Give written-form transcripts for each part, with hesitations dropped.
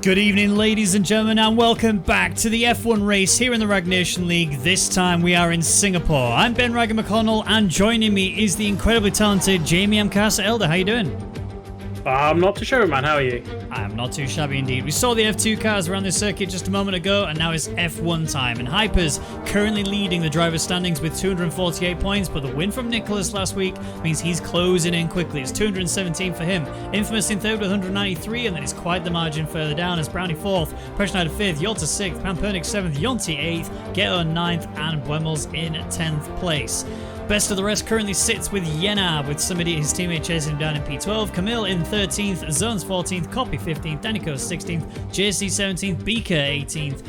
Good evening, ladies and gentlemen, and welcome back to the F1 race here in the Rwagnation League. This time we are in Singapore. I'm Ben Raggy McConnell, and joining me is the incredibly talented Jamie M. Casa Elder. How you doing? I'm not too sure, man. How are you? I'm not too shabby indeed. We saw the F2 cars around this circuit just a moment ago, and now it's F1 time. And Hyper's currently leading the driver standings with 248 points, but the win from Nicholas last week means he's closing in quickly. It's 217 for him. Infamous in third with 193, and then it's quite the margin further down as Brownie fourth, Preshneider fifth, Yolta sixth, Pampernik seventh, Yonti eighth, Ghetto ninth, and Buemels in 10th place. Best of the rest currently sits with Yenab, with somebody his teammate chasing him down in P12, Camille in 13th, Zones 14th, Copy 15th, Danico 16th, JC 17th, Beaker 18th,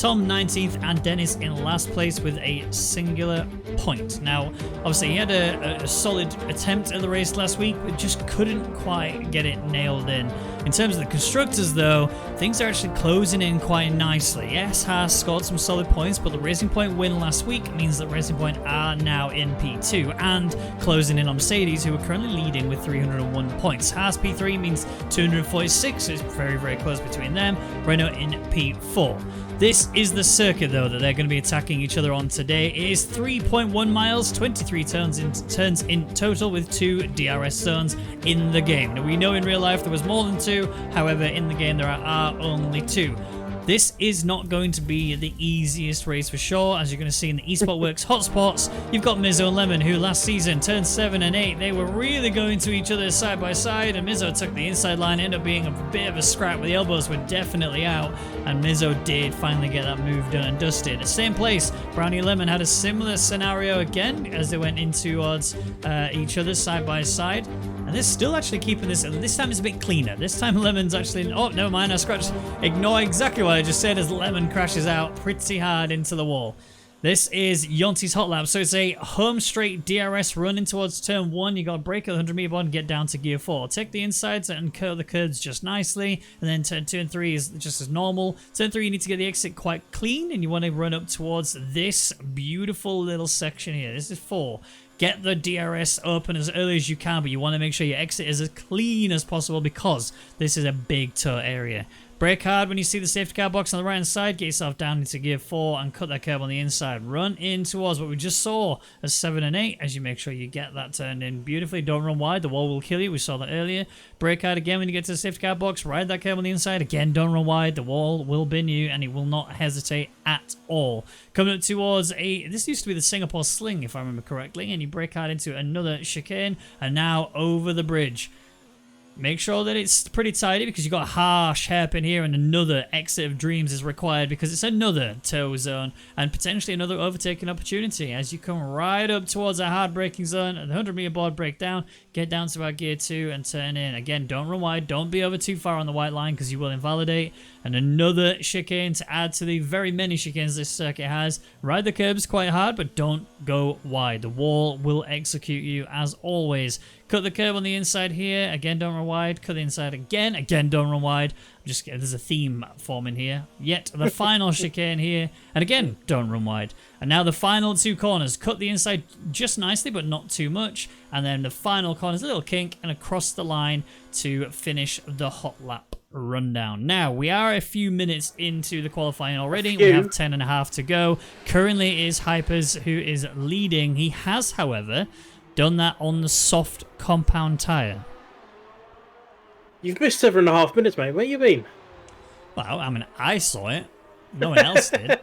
Tom 19th, and Dennis in last place with a singular point. Now, obviously he had a solid attempt at the race last week, but just couldn't quite get it nailed in. In terms of the constructors though, things are actually closing in quite nicely. Yes, Haas scored some solid points, but the Racing Point win last week means that Racing Point are now in P2 and closing in on Mercedes, who are currently leading with 301 points. Haas P3 means 246, so it's very, very close between them. Renault in P4. This is the circuit, though, that they're going to be attacking each other on today. It is 3.1 miles, 23 turns in total, with 2 DRS zones in the game. Now, we know in real life there was more than 2, however, in the game there are only 2. This is not going to be the easiest race for sure, as you're going to see in the eSport Works hotspots. You've got Mizzo and Lemon, who last season turned 7 and 8. They were really going to each other side by side, and Mizzo took the inside line, ended up being a bit of a scrap, where the elbows were definitely out, and Mizzo did finally get that move done and dusted. Same place, Brownie and Lemon had a similar scenario again as they went in towards each other side by side. And they're still actually keeping this time it's a bit cleaner. This time Lemon's actually, oh, never mind, I scratched. Ignore exactly what I just said as Lemon crashes out pretty hard into the wall. This is Yonti's hot lap, so it's a home straight DRS run in towards turn 1. You got to brake at the 100 meter board and get down to gear 4. Take the insides and curl the curves just nicely, and then turn 2 and 3 is just as normal. Turn 3 you need to get the exit quite clean, and you want to run up towards this beautiful little section here. This is 4. Get the DRS open as early as you can, but you want to make sure your exit is as clean as possible because this is a big tow area. Brake hard when you see the safety car box on the right hand side. Get yourself down into gear 4 and cut that curb on the inside. Run in towards what we just saw as 7 and 8 as you make sure you get that turned in beautifully. Don't run wide. The wall will kill you. We saw that earlier. Brake hard again when you get to the safety car box. Ride that curb on the inside. Again, don't run wide. The wall will bin you and it will not hesitate at all. Coming up towards this used to be the Singapore Sling if I remember correctly, and you brake hard into another chicane and now over the bridge. Make sure that it's pretty tidy because you've got a harsh hairpin here, and another exit of dreams is required because it's another tow zone and potentially another overtaking opportunity as you come right up towards a hard braking zone and the 100 meter board break down, get down to about gear 2 and turn in. Again, don't run wide, don't be over too far on the white line because you will invalidate. And another chicane to add to the very many chicanes this circuit has. Ride the curbs quite hard, but don't go wide. The wall will execute you as always. Cut the curb on the inside here. Again, don't run wide. Cut the inside again. Again, don't run wide. There's a theme forming here. Yet the final chicane here. And again, don't run wide. And now the final 2 corners. Cut the inside just nicely, but not too much. And then the final corner is a little kink and across the line to finish the hot lap rundown. Now, we are a few minutes into the qualifying already. We have 10 and a half to go. Currently it is Hypers who is leading. He has, however, done that on the soft compound tyre. You've missed 7.5 minutes, mate. Where you been? Well, I mean, I saw it. No one else did.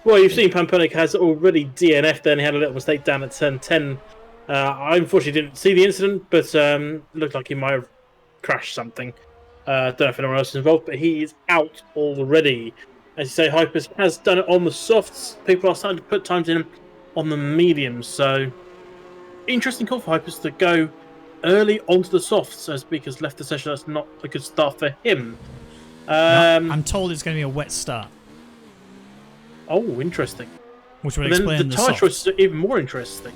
Well, you've seen Pampernik has already DNF'd and he had a little mistake down at turn 10. I unfortunately didn't see the incident, but looked like he might have crashed something. Don't know if anyone else is involved, but he is out already. As you say, Hypers has done it on the softs. People are starting to put times in on the mediums, so interesting call for Hypers to go early onto the softs as Beaker's left the session. That's not a good start for him. No, I'm told it's going to be a wet start. Oh, interesting. Which would explain the tyre choices are even more interesting.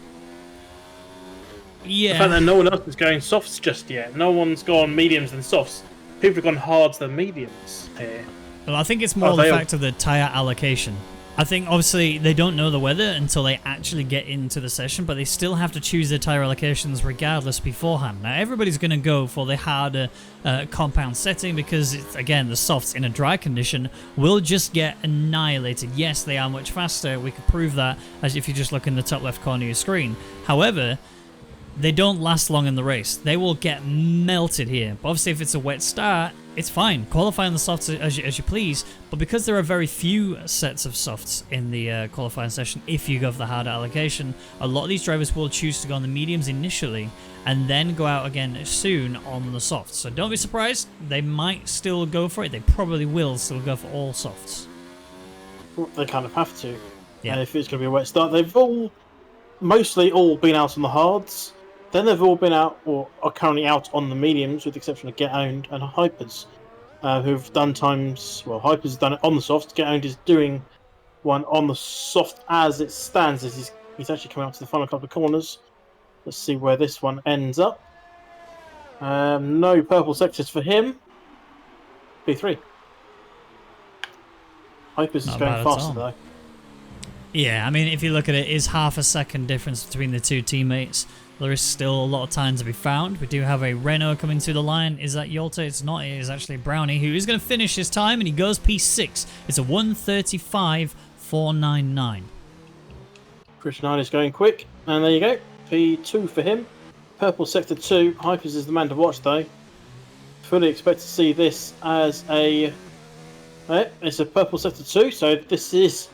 Yeah. The fact that no one else is going softs just yet. No one's gone mediums and softs. People have gone hards than mediums here. Well, I think it's more the fact of the tyre allocation. I think obviously they don't know the weather until they actually get into the session, but they still have to choose their tire allocations regardless beforehand. Now everybody's going to go for the harder compound setting because, again, the softs in a dry condition will just get annihilated. Yes, they are much faster. We could prove that as if you just look in the top left corner of your screen. However, they don't last long in the race. They will get melted here. But obviously, if it's a wet start, it's fine. Qualify on the softs as you please. But because there are very few sets of softs in the qualifying session, if you go for the harder allocation, a lot of these drivers will choose to go on the mediums initially and then go out again soon on the softs. So don't be surprised. They might still go for it. They probably will still go for all softs. They kind of have to. Yeah. And if it's going to be a wet start, they've mostly all been out on the hards. Then they've all been out, or are currently out on the mediums, with the exception of Get Owned and Hypers, who've done times. Well, Hypers has done it on the softs. Get Owned is doing one on the soft as it stands. As he's actually coming out to the final couple of corners. Let's see where this one ends up. No purple sectors for him. P3. Hypers is going faster though. Yeah, I mean, if you look at it, it's half a second difference between the two teammates. There is still a lot of time to be found. We do have a Renault coming through the line. Is that Yolta? It's not. It is actually Brownie, who is going to finish his time, and he goes P6. It's a 1:35.499. Christian is going quick, and there you go. P2 for him. Purple Sector 2. Hypers is the man to watch, though. Fully expect to see this as a... It's a Purple Sector 2, so this is...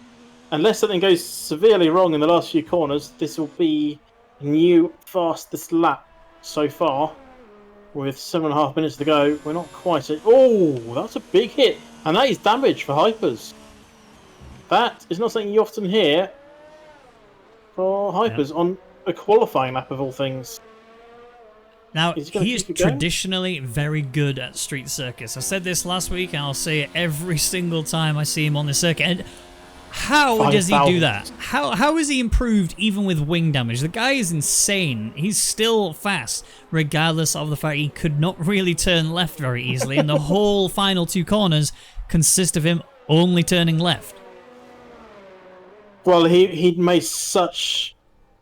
Unless something goes severely wrong in the last few corners, this will be... new fastest lap so far, with 7.5 minutes to go. We're not quite at... Oh, that's a big hit, and that is damage for Hypers. That is not something you often hear for Hypers on a qualifying lap of all things. Now, he is traditionally very good at street circuits. I said this last week, and I'll say it every single time I see him on the circuit. And how does he do that? How is he improved even with wing damage? The guy is insane. He's still fast, regardless of the fact he could not really turn left very easily. And the whole final two corners consist of him only turning left. Well, he'd made such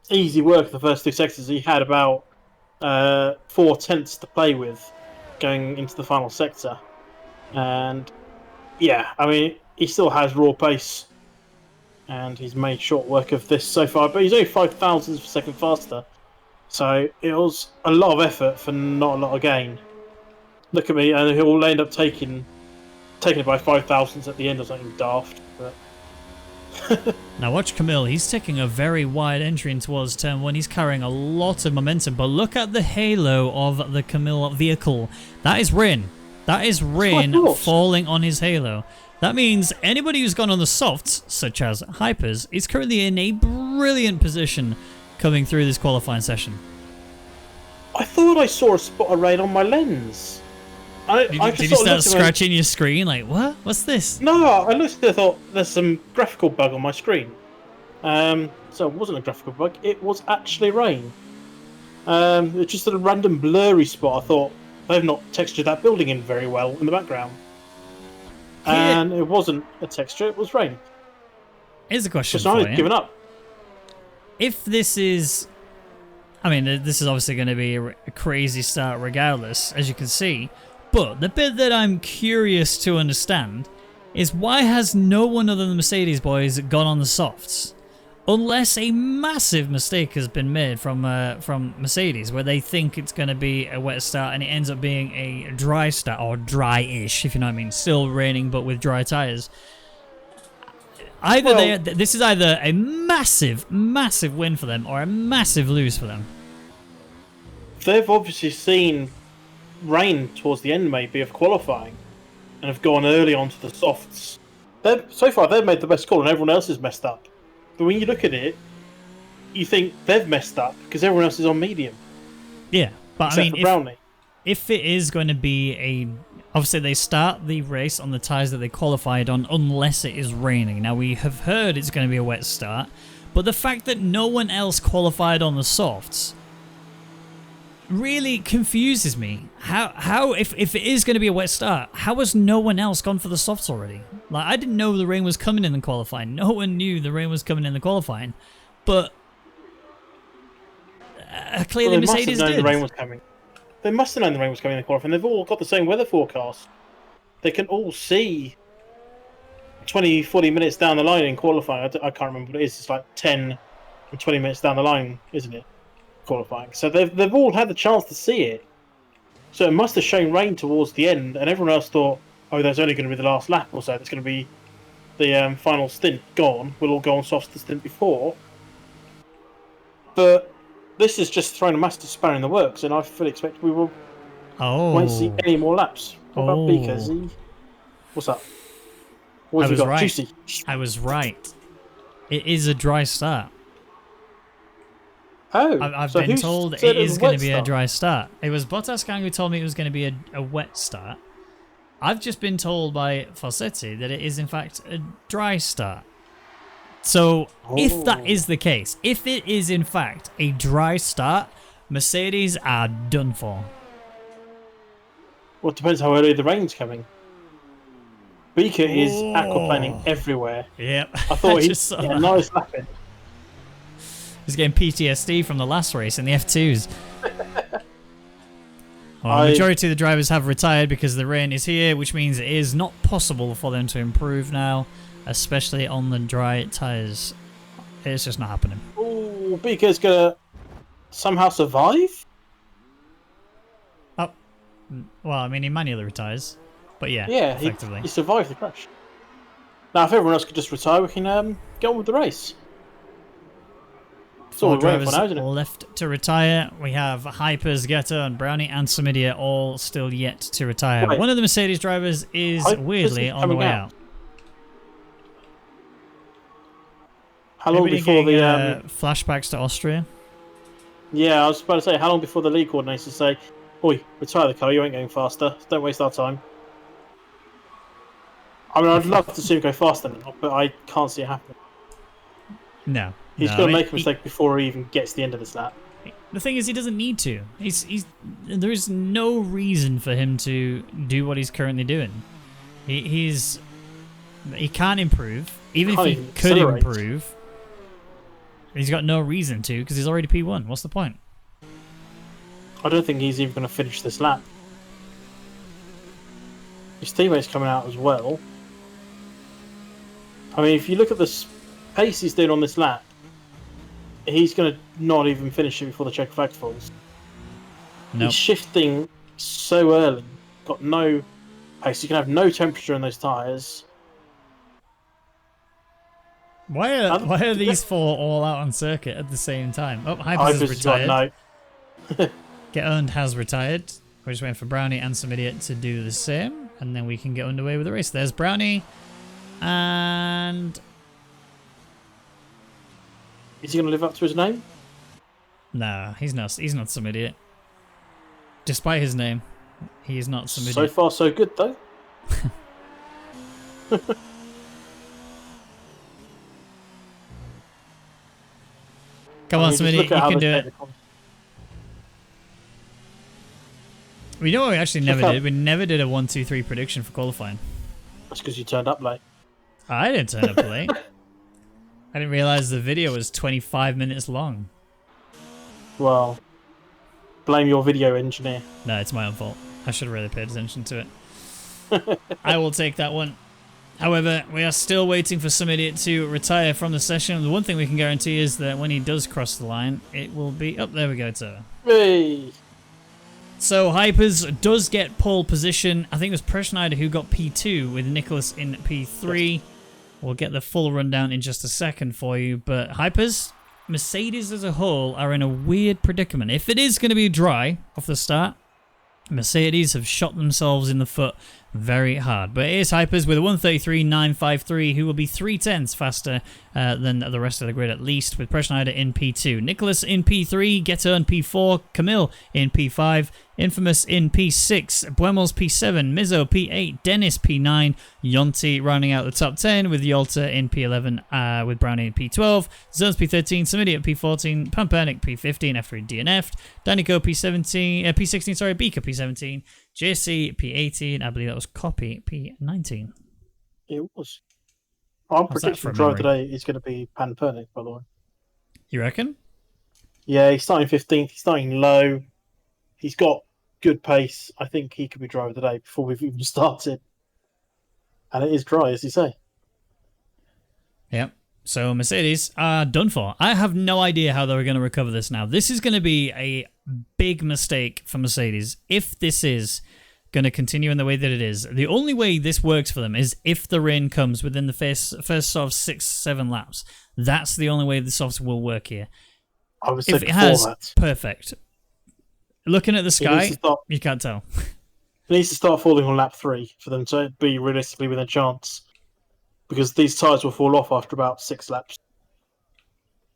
easy work of the first two sectors. He had about 4/10 to play with going into the final sector. And yeah, I mean, he still has raw pace. And he's made short work of this so far, but he's only 5 thousandths of a second faster. So it was a lot of effort for not a lot of gain. Look at me, and he'll end up taking it by 5 thousandths at the end or something daft. But now watch Camille. He's taking a very wide entry in towards turn 1. He's carrying a lot of momentum, but look at the halo of the Camille vehicle. That is rain. That is rain falling on his halo. That means anybody who's gone on the softs, such as Hypers, is currently in a brilliant position coming through this qualifying session. I thought I saw a spot of rain on my lens. Did you start scratching your screen? Like, what? What's this? No, I looked at it and thought, there's some graphical bug on my screen. So it wasn't a graphical bug, it was actually rain. It's just a random blurry spot. I thought, they've not textured that building in very well in the background. And it wasn't a texture, it was rain. Here's a question for you. I've given up. If this is... I mean, this is obviously going to be a crazy start regardless, as you can see. But the bit that I'm curious to understand is why has no one other than the Mercedes boys gone on the softs? Unless a massive mistake has been made from Mercedes, where they think it's going to be a wet start and it ends up being a dry start, or dry-ish, if you know what I mean. Still raining, but with dry tyres. This is either a massive, massive win for them or a massive lose for them. They've obviously seen rain towards the end, maybe, of qualifying, and have gone early onto the softs. So far, they've made the best call, and everyone else has messed up. But when you look at it, you think they've messed up because everyone else is on medium. Yeah, but I mean, if it is going to be obviously they start the race on the tyres that they qualified on unless it is raining. Now we have heard it's going to be a wet start, but the fact that no one else qualified on the softs really confuses me. How if it is going to be a wet start, how has no one else gone for the softs already? Like, I didn't know the rain was coming in the qualifying. No one knew the rain was coming in the qualifying, but clearly Mercedes did. The rain was coming. They must have known the rain was coming in the qualifying. They've all got the same weather forecast. They can all see 20, 40 minutes down the line in qualifying. I can't remember what it is. It's like 10 and 20 minutes down the line, isn't it? Qualifying. So they've all had the chance to see it. So it must have shown rain towards the end, and everyone else thought, oh, there's only going to be the last lap or so. It's going to be the final stint gone. We'll all go on softs the stint before. But this is just throwing a massive spanner in the works, and I fully expect we will won't see any more laps. What about Beakers? What's up? What have you got? Right. Juicy. I was right. It is a dry start. Oh, I've been told it is going to be a dry start. It was Bottas Gang who told me it was going to be a wet start. I've just been told by Fossetti that it is in fact a dry start. So if that is the case, if it is in fact a dry start, Mercedes are done for. Well, it depends how early the rain's coming. Beaker is aquaplaning everywhere. Yep. I thought he had a nice lap in. He's getting PTSD from the last race in the F2s. Well, the majority of the drivers have retired because the rain is here, which means it is not possible for them to improve now, especially on the dry tyres. It's just not happening. Oh, Beaker's going to somehow survive? Oh, well, I mean, he manually retires. But yeah, effectively. He survived the crash. Now, if everyone else could just retire, we can get on with the race. Four drivers left to retire. We have Hypers, Getter, and Brownie and Samidia all still yet to retire. One of the Mercedes drivers is weirdly on the way out. How long before the flashbacks to Austria? Yeah, I was about to say, how long before the lead coordinators say, "Oi, retire the car. You ain't going faster. Don't waste our time." I mean, I'd love to see him go faster now, but I can't see it happening. No. He's going to make a mistake before he even gets to the end of this lap. The thing is, he doesn't need to. There is no reason for him to do what he's currently doing. He can't improve. Even if he could improve, he's got no reason to because he's already P1. What's the point? I don't think he's even going to finish this lap. His teammate's coming out as well. I mean, if you look at the pace he's doing on this lap, he's going to not even finish it before the check flag falls. Nope. He's shifting so early. Got no pace. You can have no temperature in those tyres. Why are these four all out on circuit at the same time? Oh, Hypers has retired. Get Owned has retired. We're just waiting for Brownie and some idiot to do the same, and then we can get underway with the race. There's Brownie, and is he going to live up to his name? Nah, he's not. He's not some idiot. Despite his name, he is not some idiot. So far, so good, though. Come on, some idiot. You can do it. We know what we actually never did. We never did a 1, 2, 3 prediction for qualifying. That's because you turned up late. I didn't turn up late. I didn't realize the video was 25 minutes long. Well, blame your video engineer. No, it's my own fault. I should have really paid attention to it. I will take that one. However, we are still waiting for some idiot to retire from the session. The one thing we can guarantee is that when he does cross the line, it will be... Oh, there we go, it's over. Hey. So Hypers does get pole position. I think it was Preschneider who got P2 with Nicholas in P3. Yes. We'll get the full rundown in just a second for you. But Hypers, Mercedes as a whole are in a weird predicament. If it is going to be dry off the start, Mercedes have shot themselves in the foot very hard. But it is Hypers with a 133.953, who will be 0.3 faster than the rest of the grid, at least, with Pressure Schneider in P2. Nicholas in P3, Getter in P4, Camille in P5, Infamous in P6, Buemels P7, Mizzo P8, Dennis P9, Yonti rounding out the top 10 with Yolta in P11, with Brownie in P12, Zones P13, Samidi at P14, Pampernick P15 after he DNF'd, Danico P16, sorry, Beaker P17, JC P18, I believe that was Copy P19. It was. I'm predicting drive today is going to be Pampernick, by the way. You reckon? Yeah, he's starting 15th, he's starting low. He's got good pace. I think he could be driver today before we've even started. And it is dry, as you say. Yep. So Mercedes are done for. I have no idea how they're going to recover this now. This is going to be a big mistake for Mercedes if this is going to continue in the way that it is. The only way this works for them is if the rain comes within the first sort of 6-7 laps. That's the only way the softs will work here. I would say if it has, perfect. Looking at the sky, you can't tell. It needs to start falling on lap 3 for them to be realistically within a chance. Because these tyres will fall off after about 6 laps.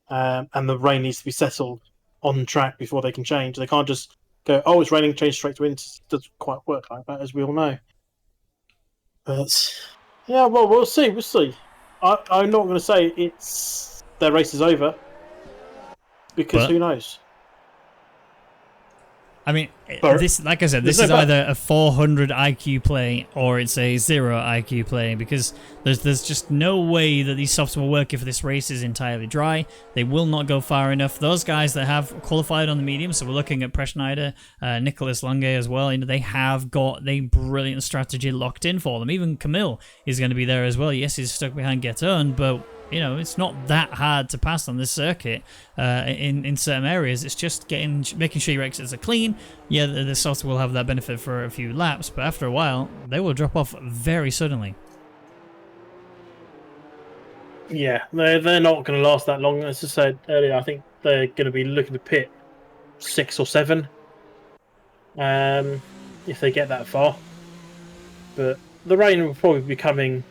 And the rain needs to be settled on track before they can change. They can't just go, oh, it's raining, change straight to winter. It doesn't quite work like that, as we all know. But, yeah, well, we'll see. We'll see. I'm not going to say their race is over. Because who knows? I mean, this, like I said, this is either a 400 IQ play or it's a 0 IQ play, because there's just no way that these softs will work if this race is entirely dry. They will not go far enough. Those guys that have qualified on the medium, so we're looking at Pressure Schneider, Nicholas Lange as well, you know, they have got the brilliant strategy locked in for them. Even Camille is going to be there as well. Yes, he's stuck behind Geton, but you know, it's not that hard to pass on this circuit in certain areas. It's just making sure your exits are clean. Yeah, the softs will have that benefit for a few laps, but after a while, they will drop off very suddenly. Yeah, they're not going to last that long. As I said earlier, I think they're going to be looking to pit 6 or 7 if they get that far. But the rain will probably be coming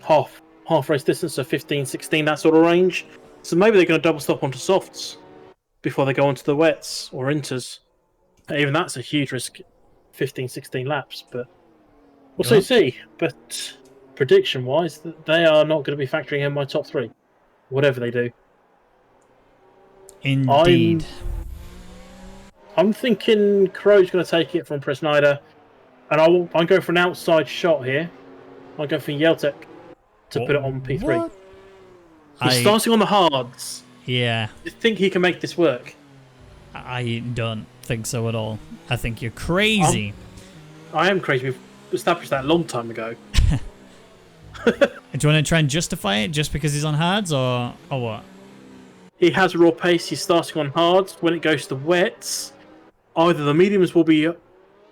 half race distance, so 15, 16, that sort of range. So maybe they're going to double stop onto softs before they go onto the wets or inters. Even that's a huge risk, 15, 16 laps. But we'll soon see. But prediction-wise, they are not going to be factoring in my top 3, whatever they do. Indeed. I'm thinking Crow's going to take it from Pressure Schneider, and I'm going for an outside shot here. I'm going for Yeltek to put it on P3. What? He's starting on the hards. Yeah. You think he can make this work? I don't think so at all. I think you're crazy. I am crazy. We've established that a long time ago. Do you want to try and justify it just because he's on hards, or what? He has raw pace. He's starting on hards. When it goes to wets, either the mediums will be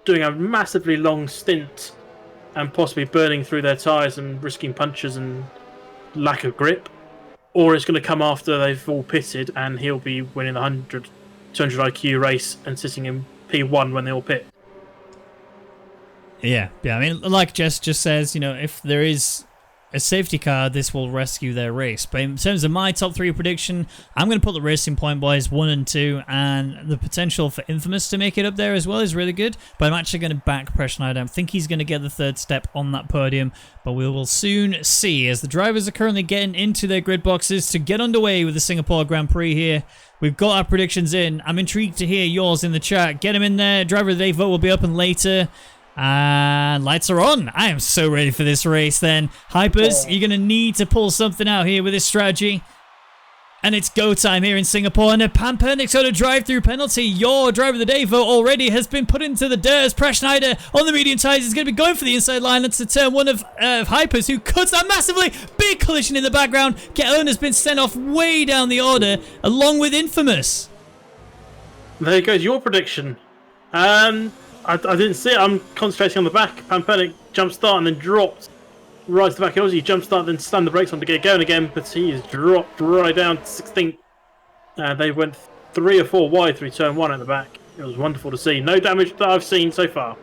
doing a massively long stint and possibly burning through their tyres and risking punctures and lack of grip, or it's going to come after they've all pitted and he'll be winning the 100, 200 IQ race and sitting in P1 when they all pit. Yeah. I mean, like Jess just says, you know, if there is a safety car, this will rescue their race. But in terms of my top 3 prediction, I'm going to put the Racing Point boys 1 and 2, and the potential for Infamous to make it up there as well is really good. But I'm actually going to back Pressure Schneider. I think he's going to get the 3rd step on that podium, but we will soon see as the drivers are currently getting into their grid boxes to get underway with the Singapore Grand Prix here. We've got our predictions in. I'm intrigued to hear yours in the chat. Get them in there. Driver of the Day vote will be open later. And lights are on. I am so ready for this race then. Hypers, you're going to need to pull something out here with this strategy. And it's go time here in Singapore. And a Pampernick's got a drive-through penalty. Your driver of the day vote already has been put into the dirt as Pressure Schneider on the medium tyres is going to be going for the inside line. That's the turn 1 of Hypers, who cuts that massively. Big collision in the background. Get-On has been sent off way down the order along with Infamous. There goes your prediction. I didn't see it. I'm concentrating on the back. Pampernick jump start and then dropped right to the back. He jump start, then slammed the brakes on to get going again, but he is dropped right down to 16th. They went 3 or 4 wide through turn 1 at the back. It was wonderful to see. No damage that I've seen so far.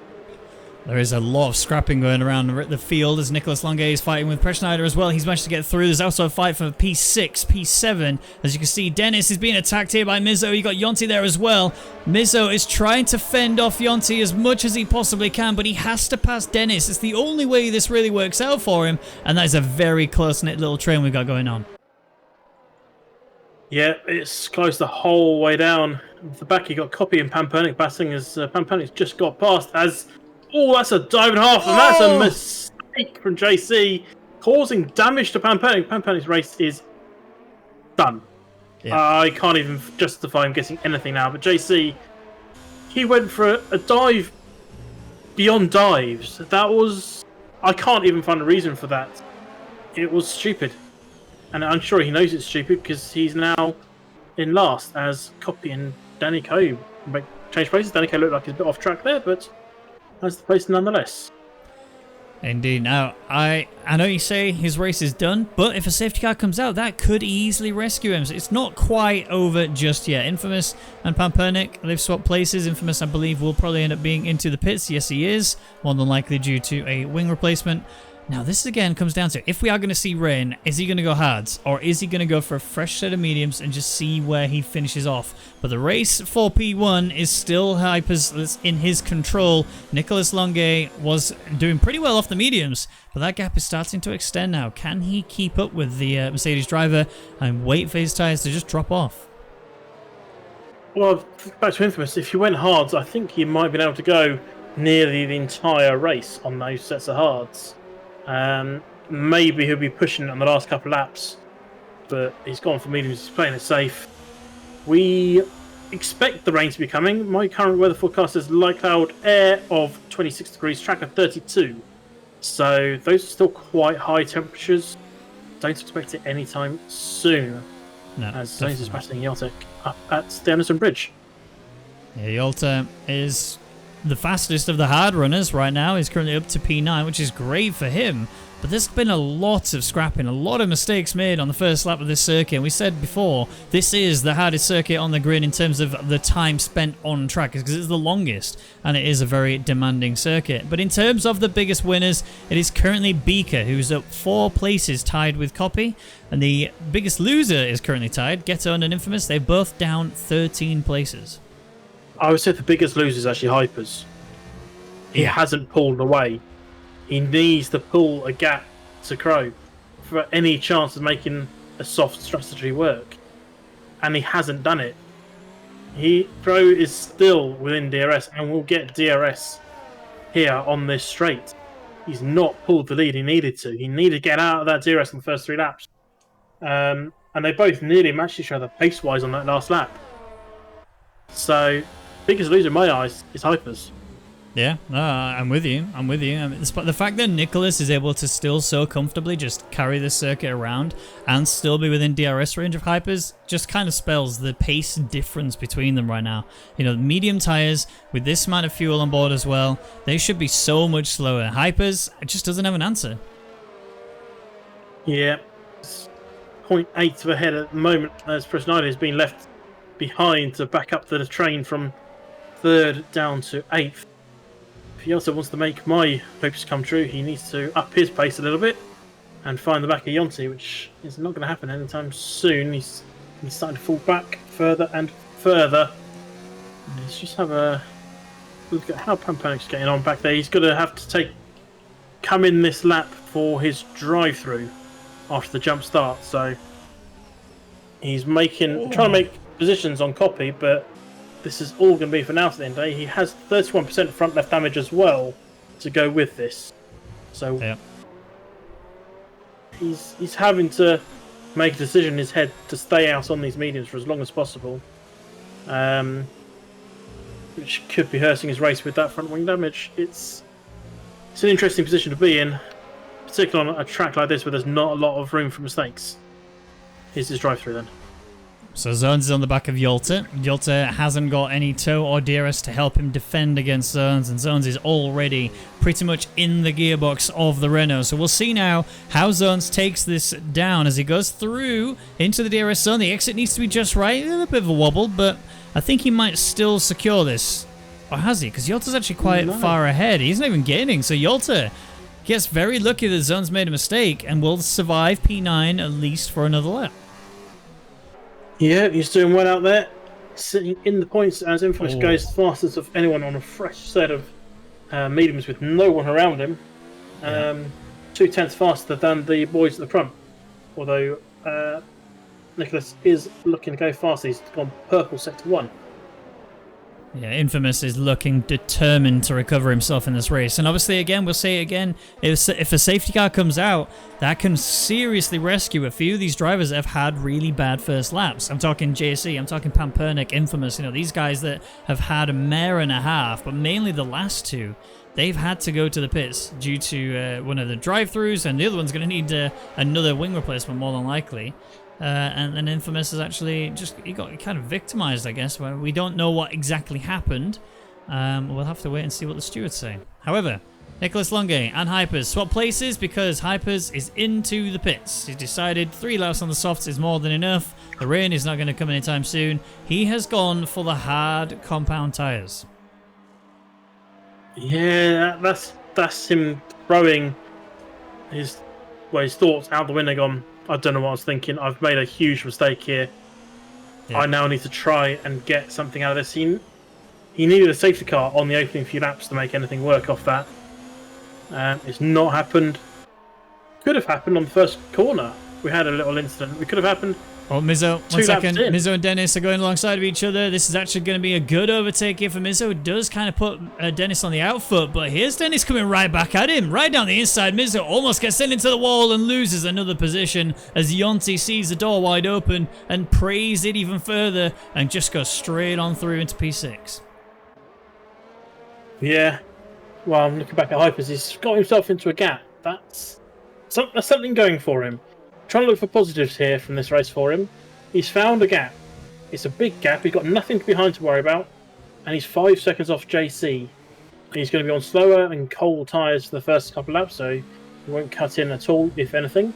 There is a lot of scrapping going around the field as Nicholas Longuet is fighting with Preshneider as well. He's managed to get through. There's also a fight for P6, P7. As you can see, Dennis is being attacked here by Mizzo. You got Yonti there as well. Mizzo is trying to fend off Yonti as much as he possibly can, but he has to pass Dennis. It's the only way this really works out for him, and that is a very close-knit little train we've got going on. Yeah, it's close the whole way down. At the back, you got Copy and Pampernick battling as Pampernick's just got past as... Oh, that's a dive and a half, and that's a mistake from JC, causing damage to Pampernick. Pampernick's race is done. Yeah. I can't even justify him getting anything now, but JC, he went for a dive beyond dives. That was... I can't even find a reason for that. It was stupid. And I'm sure he knows it's stupid because he's now in last as Copy and Danny Coe change places. Danny Coe looked like he's a bit off track there, but has the place nonetheless. Indeed. Now, I know you say his race is done, but if a safety car comes out, that could easily rescue him. So it's not quite over just yet. Infamous and Pampernick, they've swapped places. Infamous, I believe, will probably end up being into the pits. Yes, he is. More than likely due to a wing replacement. Now, this again comes down to, if we are going to see rain, is he going to go hards? Or is he going to go for a fresh set of mediums and just see where he finishes off? But the race for P1 is still Hyper's in his control. Nicholas Longuet was doing pretty well off the mediums, but that gap is starting to extend now. Can he keep up with the Mercedes driver and wait for his tyres to just drop off? Well, back to Infamous, if you went hards, I think you might have been able to go nearly the entire race on those sets of hards. Maybe he'll be pushing it on the last couple of laps, but he's gone for mediums. He's playing it safe. We expect the rain to be coming. My current weather forecast is light cloud, air of 26 degrees, track of 32. So those are still quite high temperatures. Don't expect it anytime soon. No, as Jones is battling Yeltek up at the Anderson Bridge. Yeah, Yeltek is the fastest of the hard runners right now. He's currently up to P9, which is great for him. But there's been a lot of scrapping, a lot of mistakes made on the first lap of this circuit. And we said before, this is the hardest circuit on the grid in terms of the time spent on track, because it's the longest, and it is a very demanding circuit. But in terms of the biggest winners, it is currently Beaker, who's up 4 places tied with Copy. And the biggest loser is currently tied, Ghetto and Infamous. They're both down 13 places. I would say the biggest loser is actually Hypers. He hasn't pulled away. He needs to pull a gap to Crow for any chance of making a soft strategy work. And he hasn't done it. Crow is still within DRS and will get DRS here on this straight. He's not pulled the lead he needed to. He needed to get out of that DRS in the first 3 laps. And they both nearly matched each other pace-wise on that last lap. So, biggest loser in my eyes is Hypers. Yeah, I'm with you. I'm with you. I mean, the fact that Nicholas is able to still so comfortably just carry this circuit around and still be within DRS range of Hypers just kind of spells the pace difference between them right now. You know, medium tires with this amount of fuel on board as well, they should be so much slower. Hypers, it just doesn't have an answer. Yeah, 0.8 ahead at the moment as Presnida has been left behind to back up the train from 3rd down to 8th. If he also wants to make my hopes come true, he needs to up his pace a little bit and find the back of Yonti, which is not going to happen anytime soon. He's starting to fall back further and further. Let's just have a look at how Pampernick's getting on back there. He's going to have to come in this lap for his drive-through after the jump start. So he's trying to make positions on Copy, but this is all going to be for now to the end of the day. He has 31% front left damage as well to go with this. So yeah. He's having to make a decision in his head to stay out on these mediums for as long as possible. Which could be hurting his race with that front wing damage. It's an interesting position to be in, particularly on a track like this where there's not a lot of room for mistakes. Here's his drive through then. So Zones is on the back of Yolta. Yolta hasn't got any tow or DRS to help him defend against Zones, and Zones is already pretty much in the gearbox of the Renault. So we'll see now how Zones takes this down as he goes through into the DRS zone. The exit needs to be just right. A little bit of a wobble, but I think he might still secure this. Or has he? Because Yolta's actually quite far ahead. He's not even gaining. So Yolta gets very lucky that Zone's made a mistake and will survive P9 at least for another lap. Yeah, he's doing well out there. Sitting in the points as Infamous goes fastest of anyone on a fresh set of mediums with no one around him. 2/10 faster than the boys at the front. Although Nicholas is looking to go fast. He's gone purple sector 1. Yeah, Infamous is looking determined to recover himself in this race. And obviously, again, we'll say it again, if a safety car comes out, that can seriously rescue a few of these drivers that have had really bad first laps. I'm talking JC, I'm talking Pampernick, Infamous, these guys that have had a mare and a half, but mainly the last two. They've had to go to the pits due to one of the drive-thrus, and the other one's going to need another wing replacement, more than likely. And then Infamous is actually he got kind of victimized, I guess. Where we don't know what exactly happened. We'll have to wait and see what the stewards say. However, Nicholas Longe and Hypers swap places because Hypers is into the pits. He's decided 3 laps on the softs is more than enough. The rain is not going to come anytime soon. He has gone for the hard compound tires. Yeah, that's him throwing his thoughts out the window. Gone, I don't know what I was thinking. I've made a huge mistake here. Yeah. I now need to try and get something out of this. He needed a safety car on the opening few laps to make anything work off that. It's not happened. Could have happened on the first corner. We had a little incident. It could have happened. Oh, Mizzo, 1 second. Mizzo and Dennis are going alongside of each other. This is actually going to be a good overtake here for Mizzo. It does kind of put Dennis on the outfoot, but here's Dennis coming right back at him, right down the inside. Mizzo almost gets sent into the wall and loses another position as Yonti sees the door wide open and prays it even further and just goes straight on through into P6. Yeah. Well, I'm looking back at Hypers. He's got himself into a gap. That's something going for him. Trying to look for positives here from this race for him. He's found a gap. It's a big gap. He's got nothing behind to worry about. And he's 5 seconds off JC. He's going to be on slower and cold tyres for the first couple of laps, so he won't cut in at all, if anything.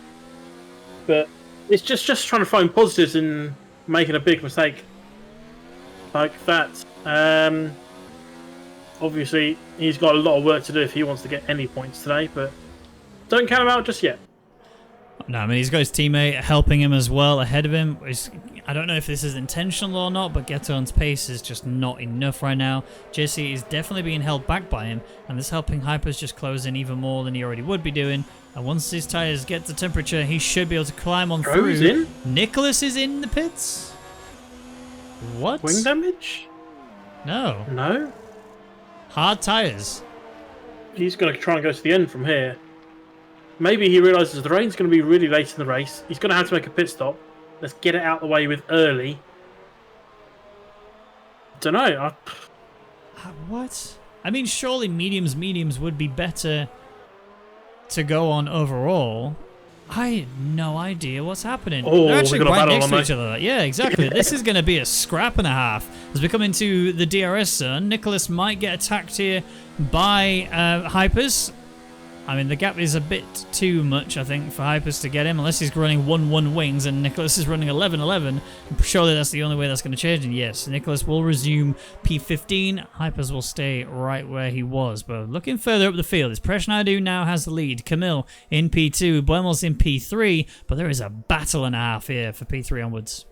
But it's just trying to find positives in making a big mistake like that. Obviously, he's got a lot of work to do if he wants to get any points today, but don't count him out just yet. No, I mean, he's got his teammate helping him as well ahead of him. I don't know if this is intentional or not, but Geton's pace is just not enough right now. JC is definitely being held back by him, and this helping Hypers just close in even more than he already would be doing. And once his tyres get to temperature, he should be able to climb on through. In? Nicholas is in the pits? What? Wing damage? No. No? Hard tyres. He's going to try and go to the end from here. Maybe he realises the rain's going to be really late in the race. He's going to have to make a pit stop. Let's get it out of the way with early. Don't know. What? I mean, surely mediums would be better to go on overall. I had no idea what's happening. Oh, they're actually right next to each other. other. Yeah, exactly. This is going to be a scrap and a half. As we come into the DRS zone, Nicholas might get attacked here by Hypers. I mean, the gap is a bit too much, I think, for Hypers to get him, unless he's running 1-1 wings and Nicholas is running 11-11. Surely that's the only way that's going to change. And yes, Nicholas will resume P15. Hypers will stay right where he was. But looking further up the field, it's Preshnadu now has the lead. Camille in P2, Buemel's in P3, but there is a battle and a half here for P3 onwards.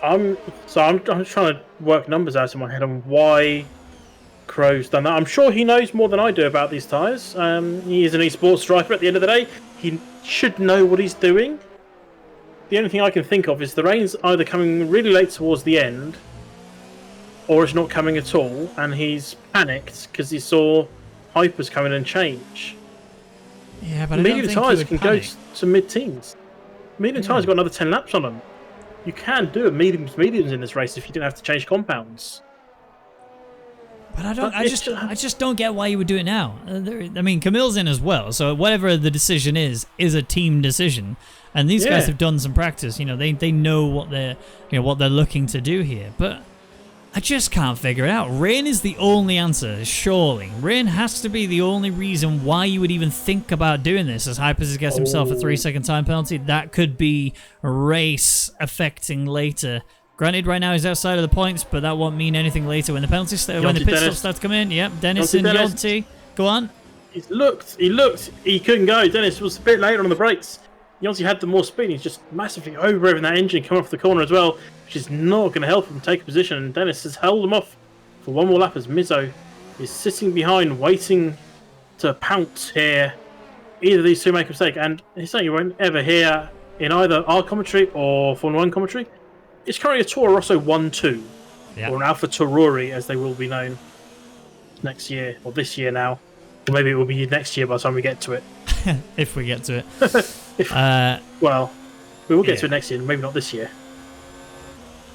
I'm trying to work numbers out in my head on why Crow's done that. I'm sure he knows more than I do about these tyres. He is an esports driver at the end of the day. He should know what he's doing. The only thing I can think of is the rain's either coming really late towards the end or it's not coming at all, and he's panicked because he saw Hypers come in and change. Yeah, but medium tyres can go to mid-teens. Medium tyres got another 10 laps on them. You can do a mediums in this race if you didn't have to change compounds. But I just don't get why you would do it now. I mean, Camille's in as well, so whatever the decision is a team decision. And these guys have done some practice. They know what they're looking to do here. But I just can't figure it out. Rain is the only answer, surely. Rain has to be the only reason why you would even think about doing this. As Hypers gets himself a 3-second time penalty, that could be race affecting later. Granted, right now he's outside of the points, but that won't mean anything later when the when the pit stops start to come in. Yep, Dennis and Yonti. Go on. He's looked. He couldn't go. Dennis was a bit later on the brakes. Yonti had the more speed. He's just massively over-revving that engine coming off the corner as well, which is not going to help him take a position. And Dennis has held him off for one more lap as Mizzo is sitting behind, waiting to pounce here. Either of these two make a mistake, and it's something you won't ever hear in either our commentary or Formula 1 commentary. It's currently a Toro Rosso 1-2, or an Alfa Toruri, as they will be known next year, or this year now. Or maybe it will be next year by the time we get to it. If we get to it. Well, we will get to it next year, maybe not this year.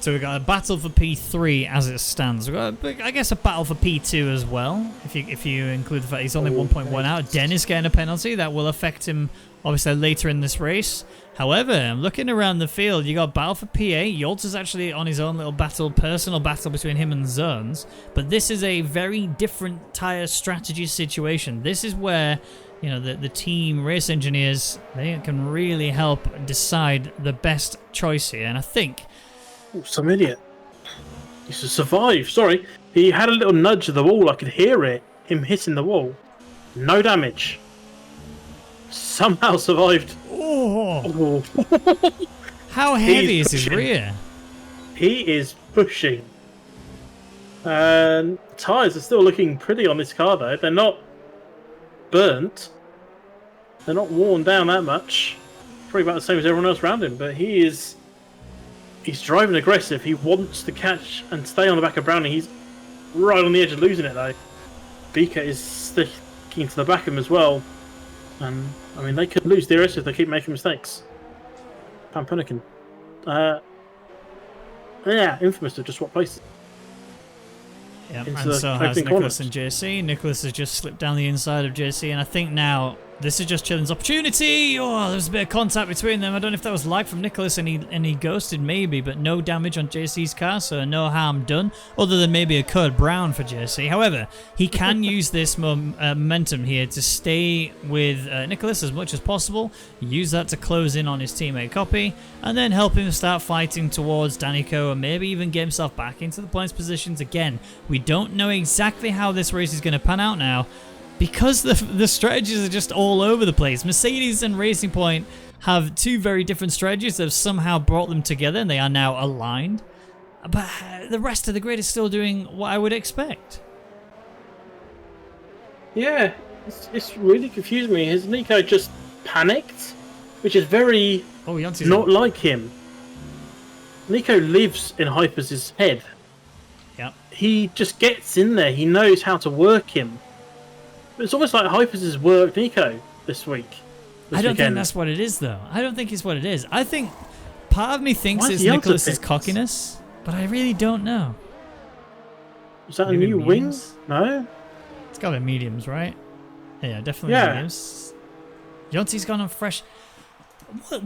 So we've got a battle for P3 as it stands. We've got, I guess, a battle for P2 as well, if you include the fact he's only 1.1 out. Dennis getting a penalty. That will affect him, obviously, later in this race. However, I'm looking around the field. You got battle for P8. Yolta's actually on his own little personal battle between him and Zones. But this is a very different tyre strategy situation. This is where, you know, the team race engineers, they can really help decide the best choice here. And I think... Oh, some idiot. He survived. Sorry. He had a little nudge of the wall. I could hear it. Him hitting the wall. No damage. Somehow survived. Oh. How heavy is his rear? He is pushing. And tyres are still looking pretty on this car, though. They're not burnt. They're not worn down that much. Probably about the same as everyone else around him. But he's driving aggressive. He wants to catch and stay on the back of Browning. He's right on the edge of losing it, though. Beaker is sticking to the back of him as well. And, I mean, they could lose DRS if they keep making mistakes. Pampunican. Yeah, infamous to just swap places. Yeah, and so has Nicholas and JC. Nicholas has just slipped down the inside of JC, and I think now this is just Chillin's opportunity. Oh, there's a bit of contact between them. I don't know if that was lag from Nicholas and he ghosted maybe, but no damage on JC's car, so no harm done, other than maybe a code brown for JC. However, he can use this momentum here to stay with Nicholas as much as possible, use that to close in on his teammate Copy, and then help him start fighting towards Danico and maybe even get himself back into the points positions again. We don't know exactly how this race is going to pan out now, because the strategies are just all over the place. Mercedes and Racing Point have two very different strategies that have somehow brought them together, and they are now aligned. But the rest of the grid is still doing what I would expect. Yeah, it's really confused me. Has Nico just panicked? Which is very not like him. Nico lives in Hypers' head. Yep. He just gets in there. He knows how to work him. It's almost like Hypers has worked Nico this week. I don't think that's what it is, though. I don't think it's what it is. I think part of me thinks it's Nicholas's cockiness, but I really don't know. Is that maybe a new wings? No? It's got to be mediums, right? Yeah, definitely mediums. Yonti's gone on fresh...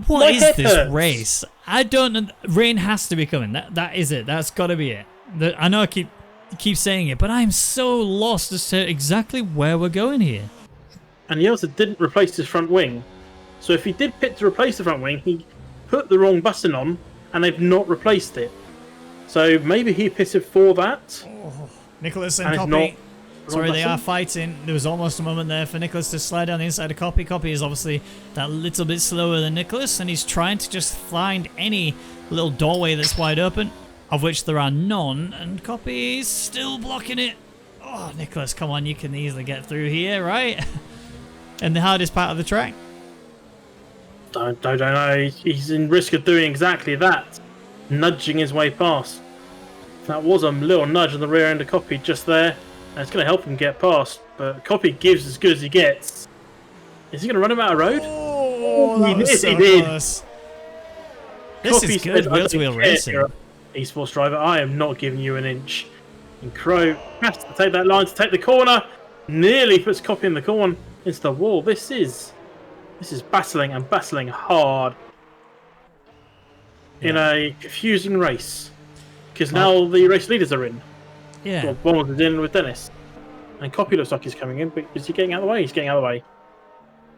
What is this race? I don't know. Rain has to be coming. That is it. That's got to be it. I know I keep saying it, but I'm so lost as to exactly where we're going here. And he also didn't replace his front wing. So if he did pit to replace the front wing, he put the wrong button on, and they've not replaced it. So maybe he pitted for that. Oh, Nicholas and Copy. Sorry, they are fighting. There was almost a moment there for Nicholas to slide down the inside of Copy. Copy is obviously that little bit slower than Nicholas, and he's trying to just find any little doorway that's wide open, of which there are none, and Copy is still blocking it. Oh, Nicholas, come on, you can easily get through here, right? And the hardest part of the track. Don't know. He's in risk of doing exactly that. Nudging his way past. That was a little nudge on the rear end of Copy just there. And it's going to help him get past. But Copy gives as good as he gets. Is he going to run him out of road? Oh, that was so close. This is good wheel-to-wheel racing. Esports driver, I am not giving you an inch. And Crow has to take that line to take the corner. Nearly puts Copy in the corner into the wall. This is battling and battling hard in a confusing race. Because now the race leaders are in. Yeah. Well, one was in with Dennis. And Copy looks like he's coming in, but is he getting out of the way? He's getting out of the way.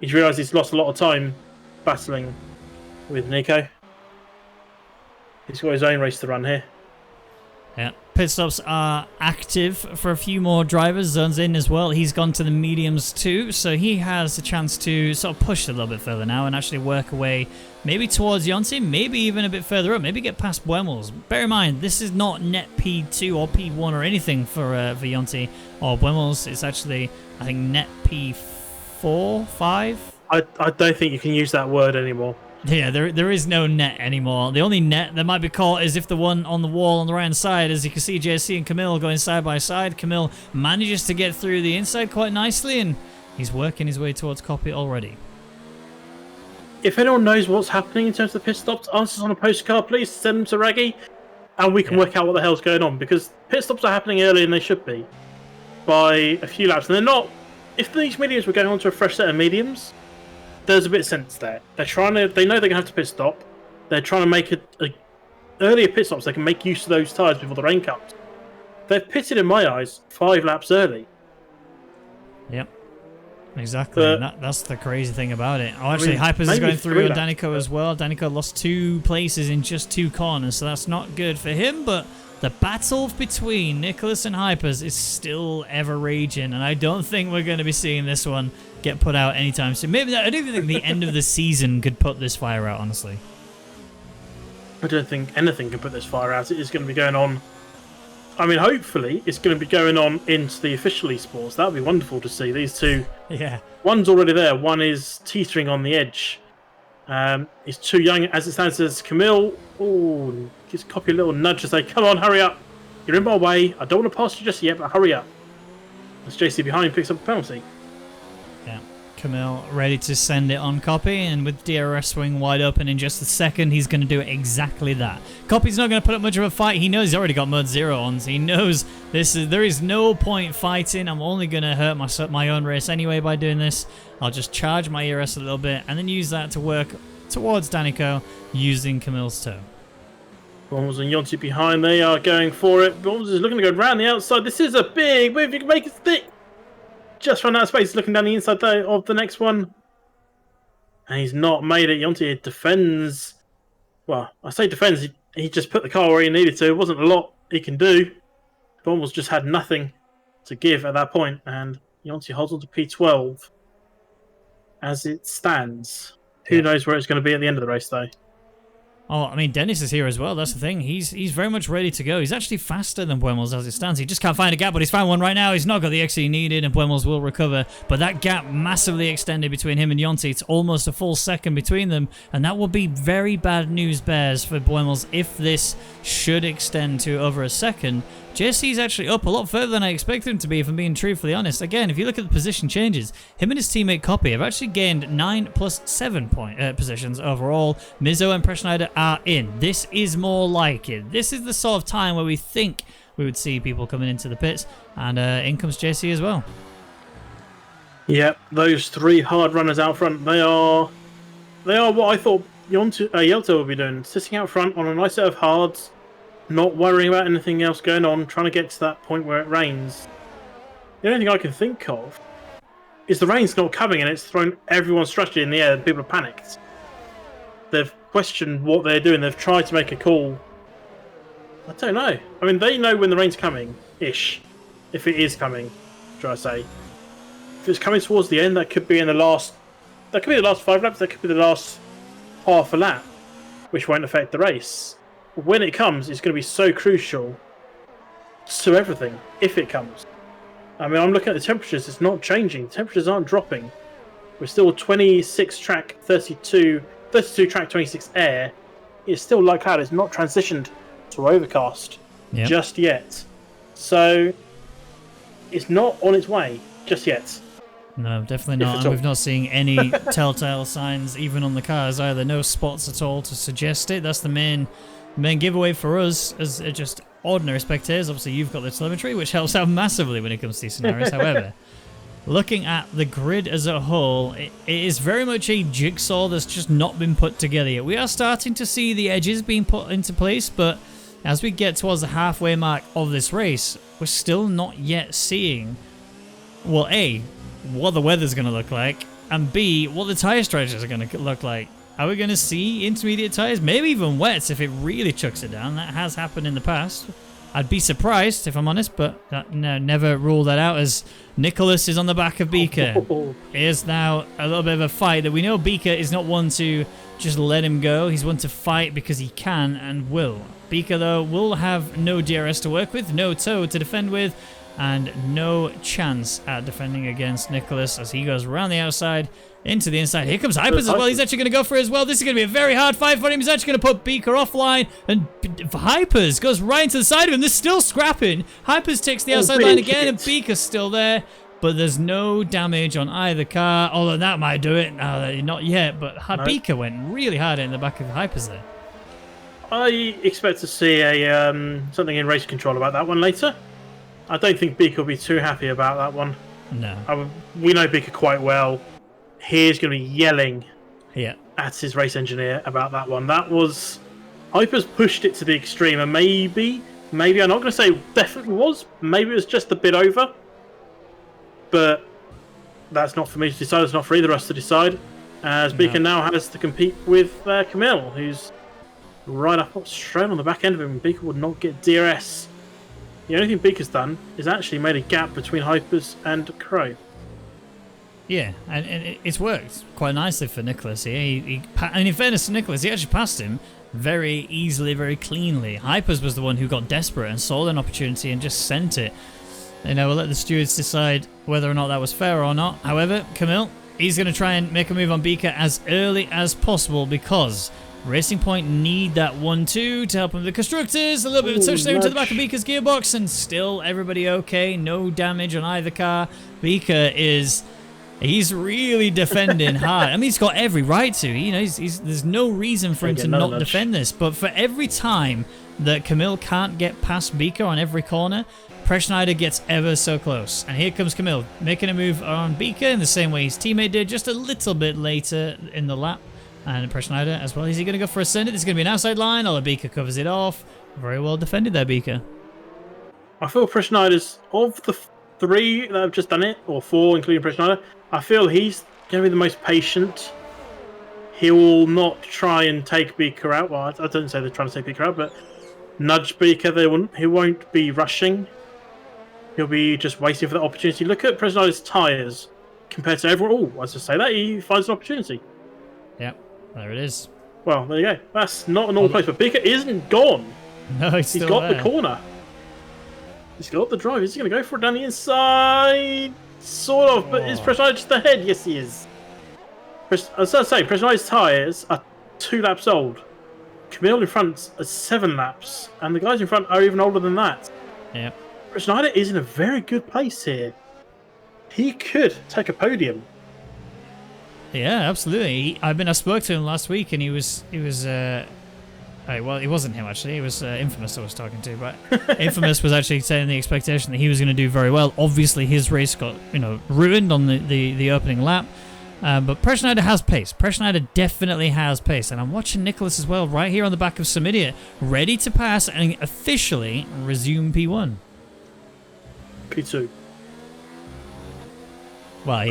He's realised he's lost a lot of time battling with Nico. He's got his own race to run here. Yeah, pit stops are active for a few more drivers. Zone's in as well. He's gone to the mediums too, so he has a chance to sort of push a little bit further now and actually work away maybe towards Yonti, maybe even a bit further up, maybe get past Buemels. Bear in mind, this is not net P2 or P1 or anything for Yonti or Buemels. It's actually, I think, net P4, 5? I don't think you can use that word anymore. Yeah, there is no net anymore. The only net that might be caught is if the one on the wall on the right hand side, as you can see JC and Camille going side by side. Camille manages to get through the inside quite nicely, and he's working his way towards Copy already. If anyone knows what's happening in terms of the pit stops, answers on a postcard, please send them to Rwaggy, and we can work out what the hell's going on, because pit stops are happening earlier than they should be by a few laps, and they're not. If these mediums were going on to a fresh set of mediums, there's a bit of sense there. They know they're going to have to pit stop. They're trying to make earlier pit stops. They can make use of those tyres before the rain comes. They've pitted, in my eyes, 5 laps early. Yep, exactly. That's the crazy thing about it. Oh, actually, Hypers is going through Danico as well. Danico lost 2 places in just 2 corners, so that's not good for him, but the battle between Nicholas and Hypers is still ever raging, and I don't think we're going to be seeing this one get put out anytime soon. Maybe I don't even think the end of the season could put this fire out, honestly. I don't think anything can put this fire out. It is going to be going on. I mean, hopefully, it's going to be going on into the official esports. That would be wonderful to see. These two. Yeah. One's already there. One is teetering on the edge. He's too young as it stands. As Camille, just Copy a little nudge to say, "Come on, hurry up! You're in my way. I don't want to pass you just yet, but hurry up." As JC behind picks up a penalty. Yeah, Camille ready to send it on Copy, and with DRS swing wide open in just a second, he's going to do exactly that. Copy's not going to put up much of a fight. He knows he's already got Mode 0 on, so he knows there is no point fighting. I'm only going to hurt my own race anyway by doing this. I'll just charge my ERS a little bit and then use that to work towards Danico using Camille's toe. Buemels and Yonti behind. They are going for it. Buemels is looking to go round the outside. This is a big move. You can make it stick. Just run out of space, looking down the inside of the next one. And he's not made it. Yonti defends. Well, I say defends. He just put the car where he needed to. It wasn't a lot he can do. Buemels just had nothing to give at that point. And Yonti holds on to P12 as it stands. Who knows where it's going to be at the end of the race, though. Oh, I mean, Dennis is here as well. That's the thing. He's very much ready to go. He's actually faster than Buemels as it stands. He just can't find a gap, but he's found one right now. He's not got the exit he needed, and Buemels will recover. But that gap massively extended between him and Yonti. It's almost a full second between them, and that will be very bad news bears for Buemels if this should extend to over a second. JC's actually up a lot further than I expected him to be, if I'm being truthfully honest. Again, if you look at the position changes, him and his teammate Copy have actually gained 9 plus 7 positions overall. Mizzo and Preschneider are in. This is more like it. This is the sort of time where we think we would see people coming into the pits, and in comes JC as well. Yep, those 3 hard runners out front, they are what I thought Yelto would be doing, sitting out front on a nice set of hards, not worrying about anything else going on, trying to get to that point where it rains. The only thing I can think of is the rain's not coming and it's thrown everyone's strategy in the air and people are panicked. They've questioned what they're doing. They've tried to make a call. I don't know. I mean, they know when the rain's coming-ish. If it is coming, should I say. If it's coming towards the end, that could be in the last... That could be the last 5 laps. That could be the last half a lap, which won't affect the race. When it comes, it's going to be so crucial to everything, if it comes. I mean, I'm looking at the temperatures. It's not changing. Temperatures aren't dropping. We're still 26 track, 32 track, 26 air. It's still like cloud. It's not transitioned to overcast just yet. So it's not on its way just yet. No, definitely not. And we've not seen any telltale signs, even on the cars either. No spots at all to suggest it. That's the main giveaway for us as just ordinary spectators. Obviously, you've got the telemetry, which helps out massively when it comes to these scenarios. However, looking at the grid as a whole, it is very much a jigsaw that's just not been put together yet. We are starting to see the edges being put into place, but as we get towards the halfway mark of this race, we're still not yet seeing, well, A, what the weather's going to look like, and B, what the tyre strategies are going to look like. Are we going to see intermediate tyres? Maybe even wets if it really chucks it down. That has happened in the past. I'd be surprised if I'm honest, but no, never rule that out as Nicholas is on the back of Beaker. Here's now a little bit of a fight that we know Beaker is not one to just let him go. He's one to fight because he can and will. Beaker, though, will have no DRS to work with, no toe to defend with, and no chance at defending against Nicholas as he goes around the outside into the inside. Here comes Hypers as well. He's actually going to go for it as well. This is going to be a very hard fight for him. He's actually going to put Beaker offline, and Hypers goes right into the side of him. They're still scrapping. Hypers takes the outside line again, and Beaker's still there, but there's no damage on either car, although that might do it. Not yet, but Beaker went really hard in the back of Hypers there. I expect to see a something in race control about that one later. I don't think Beaker will be too happy about that one. No. We know Beaker quite well. He's going to be yelling at his race engineer about that one. That was... Hyper's pushed it to the extreme, and maybe, I'm not going to say it definitely was. Maybe it was just a bit over. But that's not for me to decide. It's not for either of us to decide. As Beaker now has to compete with Camille, who's right up straight on the back end of him. Beaker would not get DRS. The only thing Beaker's done is actually made a gap between Hypers and Crow. Yeah, and it's worked quite nicely for Nicholas here. And in fairness to Nicholas, he actually passed him very easily, very cleanly. Hypers was the one who got desperate and saw an opportunity and just sent it. We'll let the stewards decide whether or not that was fair or not. However, Camille, he's going to try and make a move on Beaker as early as possible because Racing Point need that 1-2 to help him with the constructors. A little bit of a touchdown to the back of Beaker's gearbox, and still everybody okay. No damage on either car. Beaker he's really defending hard. I mean, he's got every right to. There's no reason for him to not defend this. But for every time that Camille can't get past Beaker on every corner, Preschneider gets ever so close. And here comes Camille, making a move on Beaker in the same way his teammate did, just a little bit later in the lap. And Preschneider as well. Is he going to go for a sender? This is going to be an outside line. Although Beaker covers it off. Very well defended there, Beaker. I feel Preschneider's, of the 3 that have just done it, or 4 including Preschneider, I feel he's going to be the most patient. He will not try and take Beaker out. Well, I don't say they're trying to take Beaker out, but nudge Beaker. He won't be rushing. He'll be just waiting for the opportunity. Look at Preschneider's tyres compared to everyone. Oh, I was just say that. He finds an opportunity. Yep, there it is. Well, there you go. That's not a normal place, but Beaker isn't gone. No, he's got the corner. He's got the drive. Is he going to go for it down the inside? Sort of, but is Preschneider just ahead? Yes, he is. As I say, Preschneider's tyres are 2 laps old. Camille in front is 7 laps, and the guys in front are even older than that. Yep. Preschneider is in a very good place here. He could take a podium. Yeah, absolutely. I spoke to him last week, and he was. Well, it wasn't him actually. It was Infamous I was talking to, but Infamous was actually saying the expectation that he was going to do very well. Obviously, his race got ruined on the opening lap, but Preschneider has pace. Preschneider definitely has pace, and I'm watching Nicholas as well, right here on the back of Samidia, ready to pass and officially resume P1. P2. Well,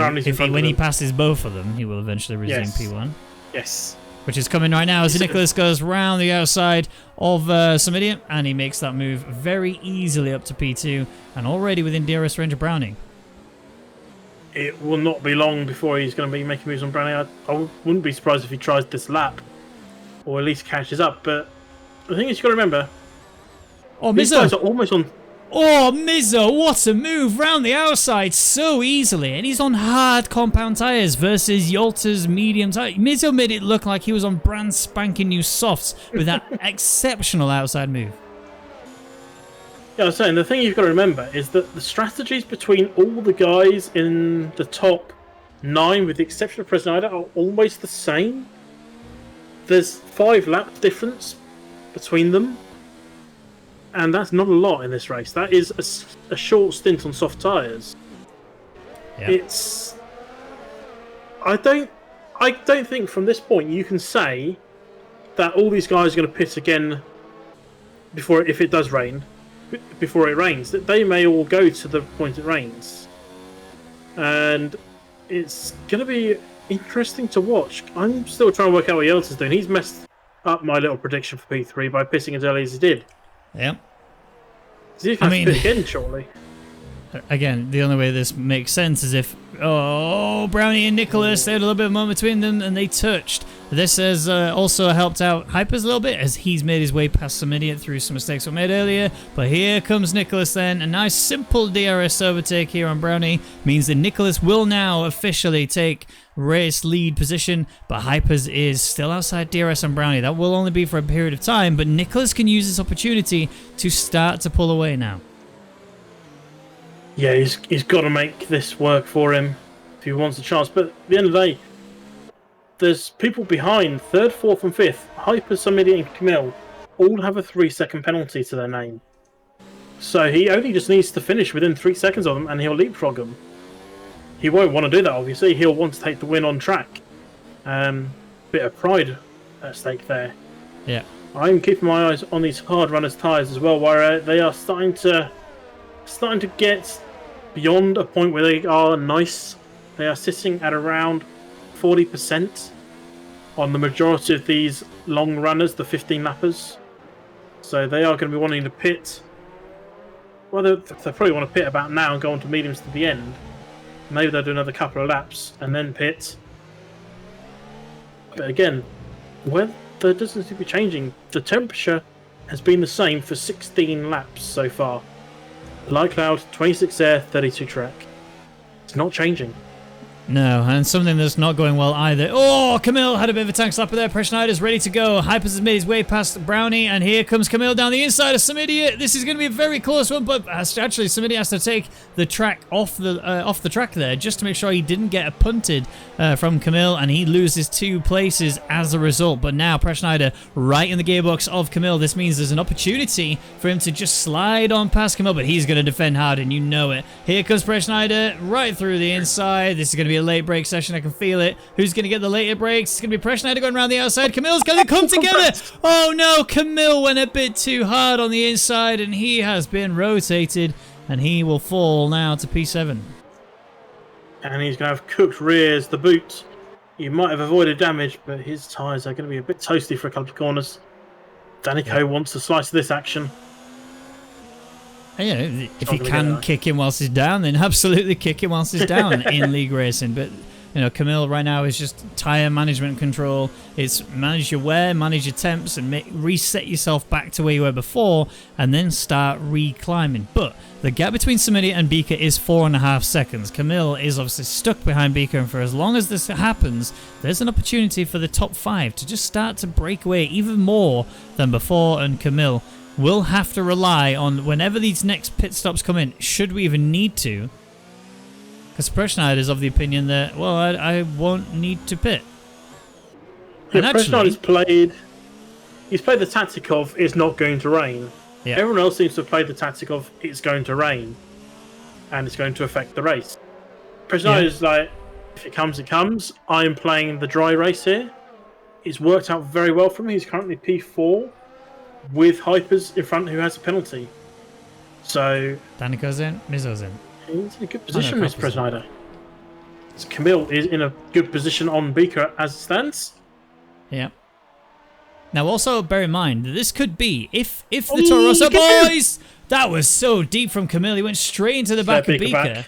when he passes both of them, he will eventually resume P1. Yes. Which is coming right now as Nicholas goes round the outside of Samidia, and he makes that move very easily up to P2 and already within DRS range of Browning. It will not be long before he's going to be making moves on Browning. I wouldn't be surprised if he tries this lap or at least catches up, but the thing is, you've got to remember, these guys are almost on... Oh, Mizzo, what a move round the outside so easily. And he's on hard compound tyres versus Yolta's medium tyre. Mizzo made it look like he was on brand spanking new softs with that exceptional outside move. Yeah, I was saying, the thing you've got to remember is that the strategies between all the guys in the top 9, with the exception of Preschneider, are almost the same. There's 5 lap difference between them. And that's not a lot in this race. That is a short stint on soft tyres. Yep. I don't think from this point you can say that all these guys are going to pit again if it does rain, before it rains. That they may all go to the point it rains, and it's going to be interesting to watch. I'm still trying to work out what Yeltsin's doing. He's messed up my little prediction for P3 by pitting as early as he did. Yeah. He's going to pit again, surely. Again, the only way this makes sense is if Brownie and Nicholas, they had a little bit of a moment between them and they touched. This has also helped out Hypers a little bit as he's made his way past some idiot through some mistakes were made earlier. But here comes Nicholas then. A nice simple DRS overtake here on Brownie means that Nicholas will now officially take race lead position, but Hypers is still outside DRS on Brownie. That will only be for a period of time, but Nicholas can use this opportunity to start to pull away now. Yeah, he's got to make this work for him if he wants a chance. But at the end of the day, there's people behind, 3rd, 4th and 5th. Hyper, Samidi and Camille all have a 3-second penalty to their name. So he only just needs to finish within 3 seconds of them and he'll leapfrog them. He won't want to do that, obviously. He'll want to take the win on track. Bit of pride at stake there. Yeah. I'm keeping my eyes on these hard runners' tyres as well, where they are starting to get beyond a point where they are nice. They are sitting at around 40% on the majority of these long runners, the 15 lappers. So they are going to be wanting to pit. Well, they probably want to pit about now and go on to mediums to the end. Maybe they'll do another couple of laps and then pit. But again, weather doesn't seem to be changing. The temperature has been the same for 16 laps so far. Light cloud, 26 air, 32 track. It's not changing. No, and something that's not going well either. Oh, Camille had a bit of a tank slapper there. Presschneider's ready to go. Hypers has made his way past Brownie, and here comes Camille down the inside of Samidia. This is going to be a very close one, but actually Samidia has to take the track off the track there just to make sure he didn't get punted from Camille, and he loses 2 places as a result. But now Presschneider right in the gearbox of Camille. This means there's an opportunity for him to just slide on past Camille, but he's going to defend hard, and you know it. Here comes Presschneider right through the inside. This is going to be a late break session. I can feel it. Who's going to get the later breaks? It's going to be Presschneider going around the outside. Camille's going to come together. Oh no, Camille went a bit too hard on the inside and he has been rotated and he will fall now to P7. And he's going to have cooked rears. The boot, he might have avoided damage, but his tyres are going to be a bit toasty for a couple of corners. Danico wants a slice of this action. And, you know, if you can kick him whilst he's down, then absolutely kick him whilst he's down in league racing. But you know, Camille right now is just tyre management control. It's manage your wear, manage your temps, and reset yourself back to where you were before, and then start re-climbing. But the gap between Samidia and Beaker is 4.5 seconds. Camille is obviously stuck behind Beaker, and for as long as this happens, there's an opportunity for the top 5 to just start to break away even more than before, and Camille will have to rely on whenever these next pit stops come in, should we even need to, because Presschneider is of the opinion that, well, I won't need to pit. Yeah, Presschneider's played the tactic of it's not going to rain. Yeah. Everyone else seems to have played the tactic of it's going to rain and it's going to affect the race. Presschneider's like, if it comes, it comes. I'm playing the dry race here. It's worked out very well for me. He's currently P4 with Hypers in front who has a penalty. So Danico's in, Mizzo's in. He's in a good position, Mr. Presschneider. So Camille is in a good position on Beaker as it stands. Yeah. Now also bear in mind that this could be if the Toro Rosso boys, that was so deep from Camille. He went straight into the back of Beaker.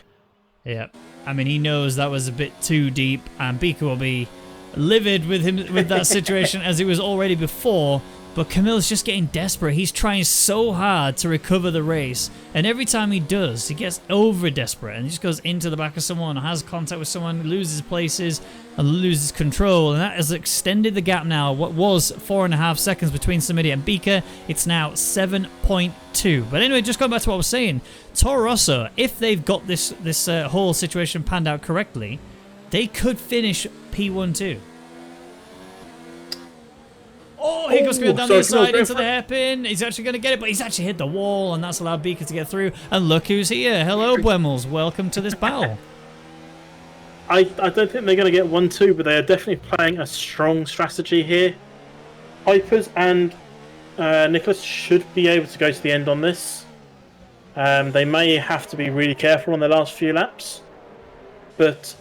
Yeah. I mean, he knows that was a bit too deep, and Beaker will be livid with him with that situation as he was already before. But Camille's just getting desperate. He's trying so hard to recover the race. And every time he does, he gets over desperate and just goes into the back of someone, has contact with someone, loses places, and loses control. And that has extended the gap now. What was 4.5 seconds between Samidia and Beaker, it's now 7.2. But anyway, just going back to what I was saying, Toro Rosso, if they've got this whole situation panned out correctly, they could finish P1 too. Oh, here goes Camille down the inside into the hairpin. He's actually going to get it, but he's actually hit the wall, and that's allowed Beaker to get through. And look who's here. Hello, Buemmels. Welcome to this battle. I don't think they're going to get 1-2, but they are definitely playing a strong strategy here. Hypers and Nicholas should be able to go to the end on this. They may have to be really careful on their last few laps, but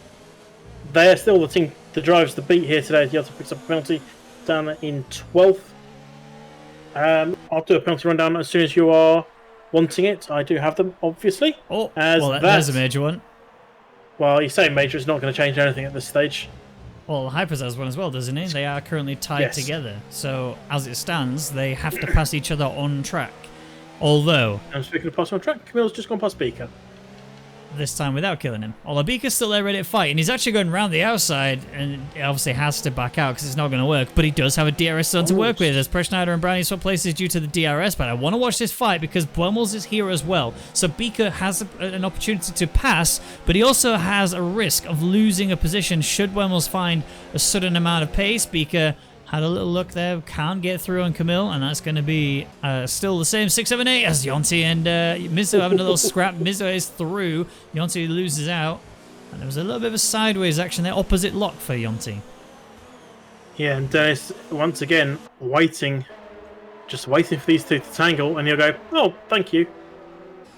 they are still the team, the drivers to beat here today. Yelta picks up a penalty down in 12th. I'll do a penalty rundown as soon as you are wanting it, I do have them, obviously. Oh, As well, there's a major one. Well, you say major, it's not going to change anything at this stage. Well, Hypers has one as well, doesn't he? They are currently tied Yes. together. So, as it stands, they have to pass each other on track. Although, And speaking of passing on track, Camille's just gone past Beaker. this time without killing him. Although Beaker's still there ready to fight, and he's actually going around the outside, and he obviously has to back out because it's not going to work. But he does have a DRS zone to work with, as Preschneider and Brownie swap places due to the DRS. But I want to watch this fight because Buemmels is here as well. So Beaker has an opportunity to pass, but he also has a risk of losing a position should Buemmels find a sudden amount of pace. Beaker had a little look there, can't get through on Camille, and that's going to be still the same 6, 7, 8 as Yonti and Mizo having a little scrap. Mizo is through, Yonti loses out, and there was a little bit of a sideways action there, opposite lock for Yonti. Yeah, and Dennis, once again, just waiting for these two to tangle, and he'll go, oh, thank you.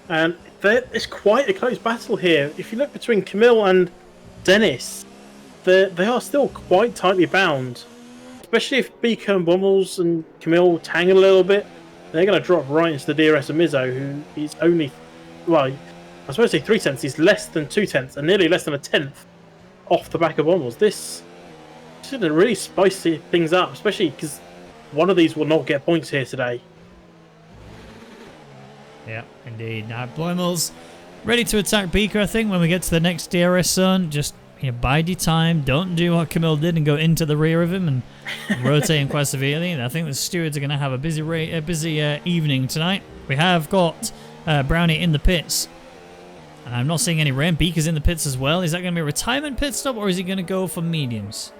And it's quite a close battle here. If you look between Camille and Dennis, they are still quite tightly bound. Especially if Beaker and Buemmels and Camille tangle a little bit, they're going to drop right into the DRS of Mizo, who is only, well, I was supposed to say 3 tenths, he's less than 2 tenths, and nearly less than a tenth off the back of Buemmels. This should really spice things up, especially because one of these will not get points here today. Yeah, indeed. Now, Buemmels ready to attack Beaker, I think, when we get to the next DRS zone. Just bide your time. Don't do what Camille did and go into the rear of him and rotate him quite severely. And I think the stewards are going to have a busy evening tonight. We have got Brownie in the pits. And I'm not seeing any rain. Beaker's in the pits as well. Is that going to be a retirement pit stop, or is he going to go for mediums?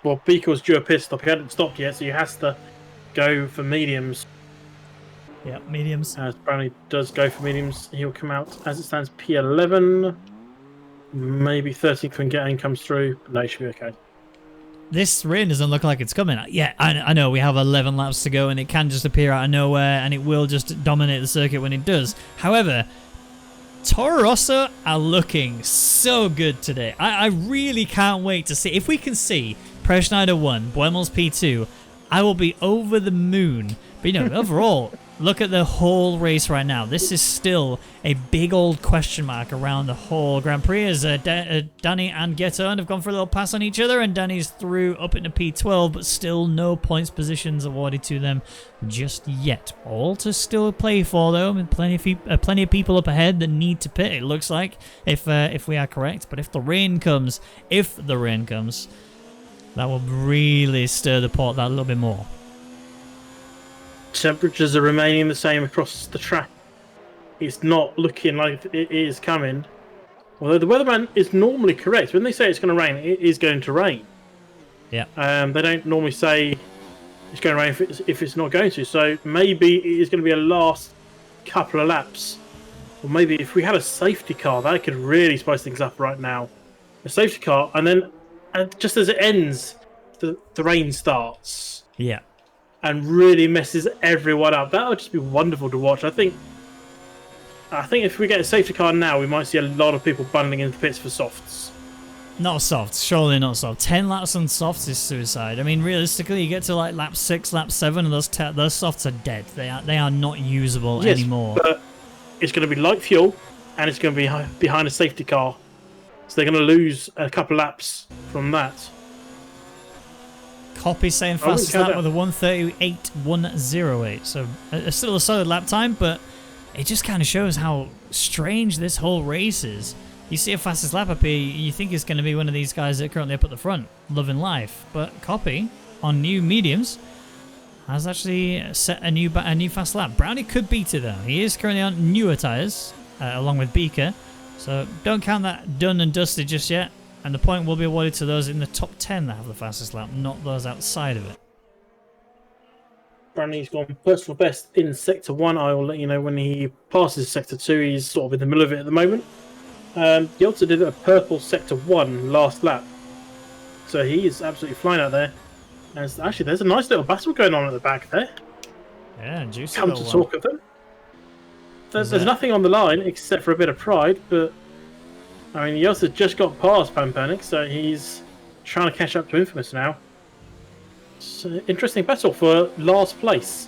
Well, Beaker was due a pit stop. He hadn't stopped yet, so he has to go for mediums. Yeah, mediums. As Brownie does go for mediums, he'll come out, as it stands, P11. Maybe 13th when getting comes through. No, he should be okay. This rain doesn't look like it's coming. Yeah, I know we have 11 laps to go, and it can just appear out of nowhere, and it will just dominate the circuit when it does. However, Toro Rosso are looking so good today. I really can't wait to see. If we can see Preschneider 1, Buemmels P2, I will be over the moon. But overall, look at the whole race right now. This is still a big old question mark around the whole Grand Prix, as Danny and Geton have gone for a little pass on each other, and Danny's through up into P12, but still no points positions awarded to them just yet. All to still play for, though, and plenty of people up ahead that need to pit, it looks like, if we are correct. But if the rain comes, that will really stir the pot that little bit more. Temperatures are remaining the same across the track. It's not looking like it is coming. Although the weatherman is normally correct. When they say it's going to rain, it is going to rain. Yeah. They don't normally say it's going to rain if it's not going to. So maybe it is going to be a last couple of laps. Or maybe if we had a safety car, that could really spice things up right now. A safety car, and just as it ends, the rain starts. Yeah. And really messes everyone up. That would just be wonderful to watch. I think if we get a safety car now, we might see a lot of people bundling into the pits for softs. Not softs, surely not soft. 10 laps on softs is suicide. I mean, realistically, you get to like lap 6, lap 7, and those softs are dead. They are not usable anymore. But it's going to be light fuel, and it's going to be behind a safety car, so they're going to lose a couple laps from that. Copy saying fastest lap with a 1:38.108. So still a solid lap time, but it just kind of shows how strange this whole race is. You see a fastest lap up here, you think it's going to be one of these guys that are currently up at the front, loving life. But Copy, on new mediums, has actually set a new fast lap. Brownie could beat it though. He is currently on newer tyres, along with Beaker. So don't count that done and dusted just yet. And the point will be awarded to those in the top 10 that have the fastest lap, not those outside of it. Brownie's gone personal best in Sector 1. I will let you know when he passes Sector 2. He's sort of in the middle of it at the moment. He also did a purple Sector 1 last lap. So he is absolutely flying out there. And actually, there's a nice little battle going on at the back there. Yeah, juicy. Come to talk of them. There's nothing on the line except for a bit of pride, but I mean, he also just got past Pampernick, so he's trying to catch up to Infamous now. It's an interesting battle for last place.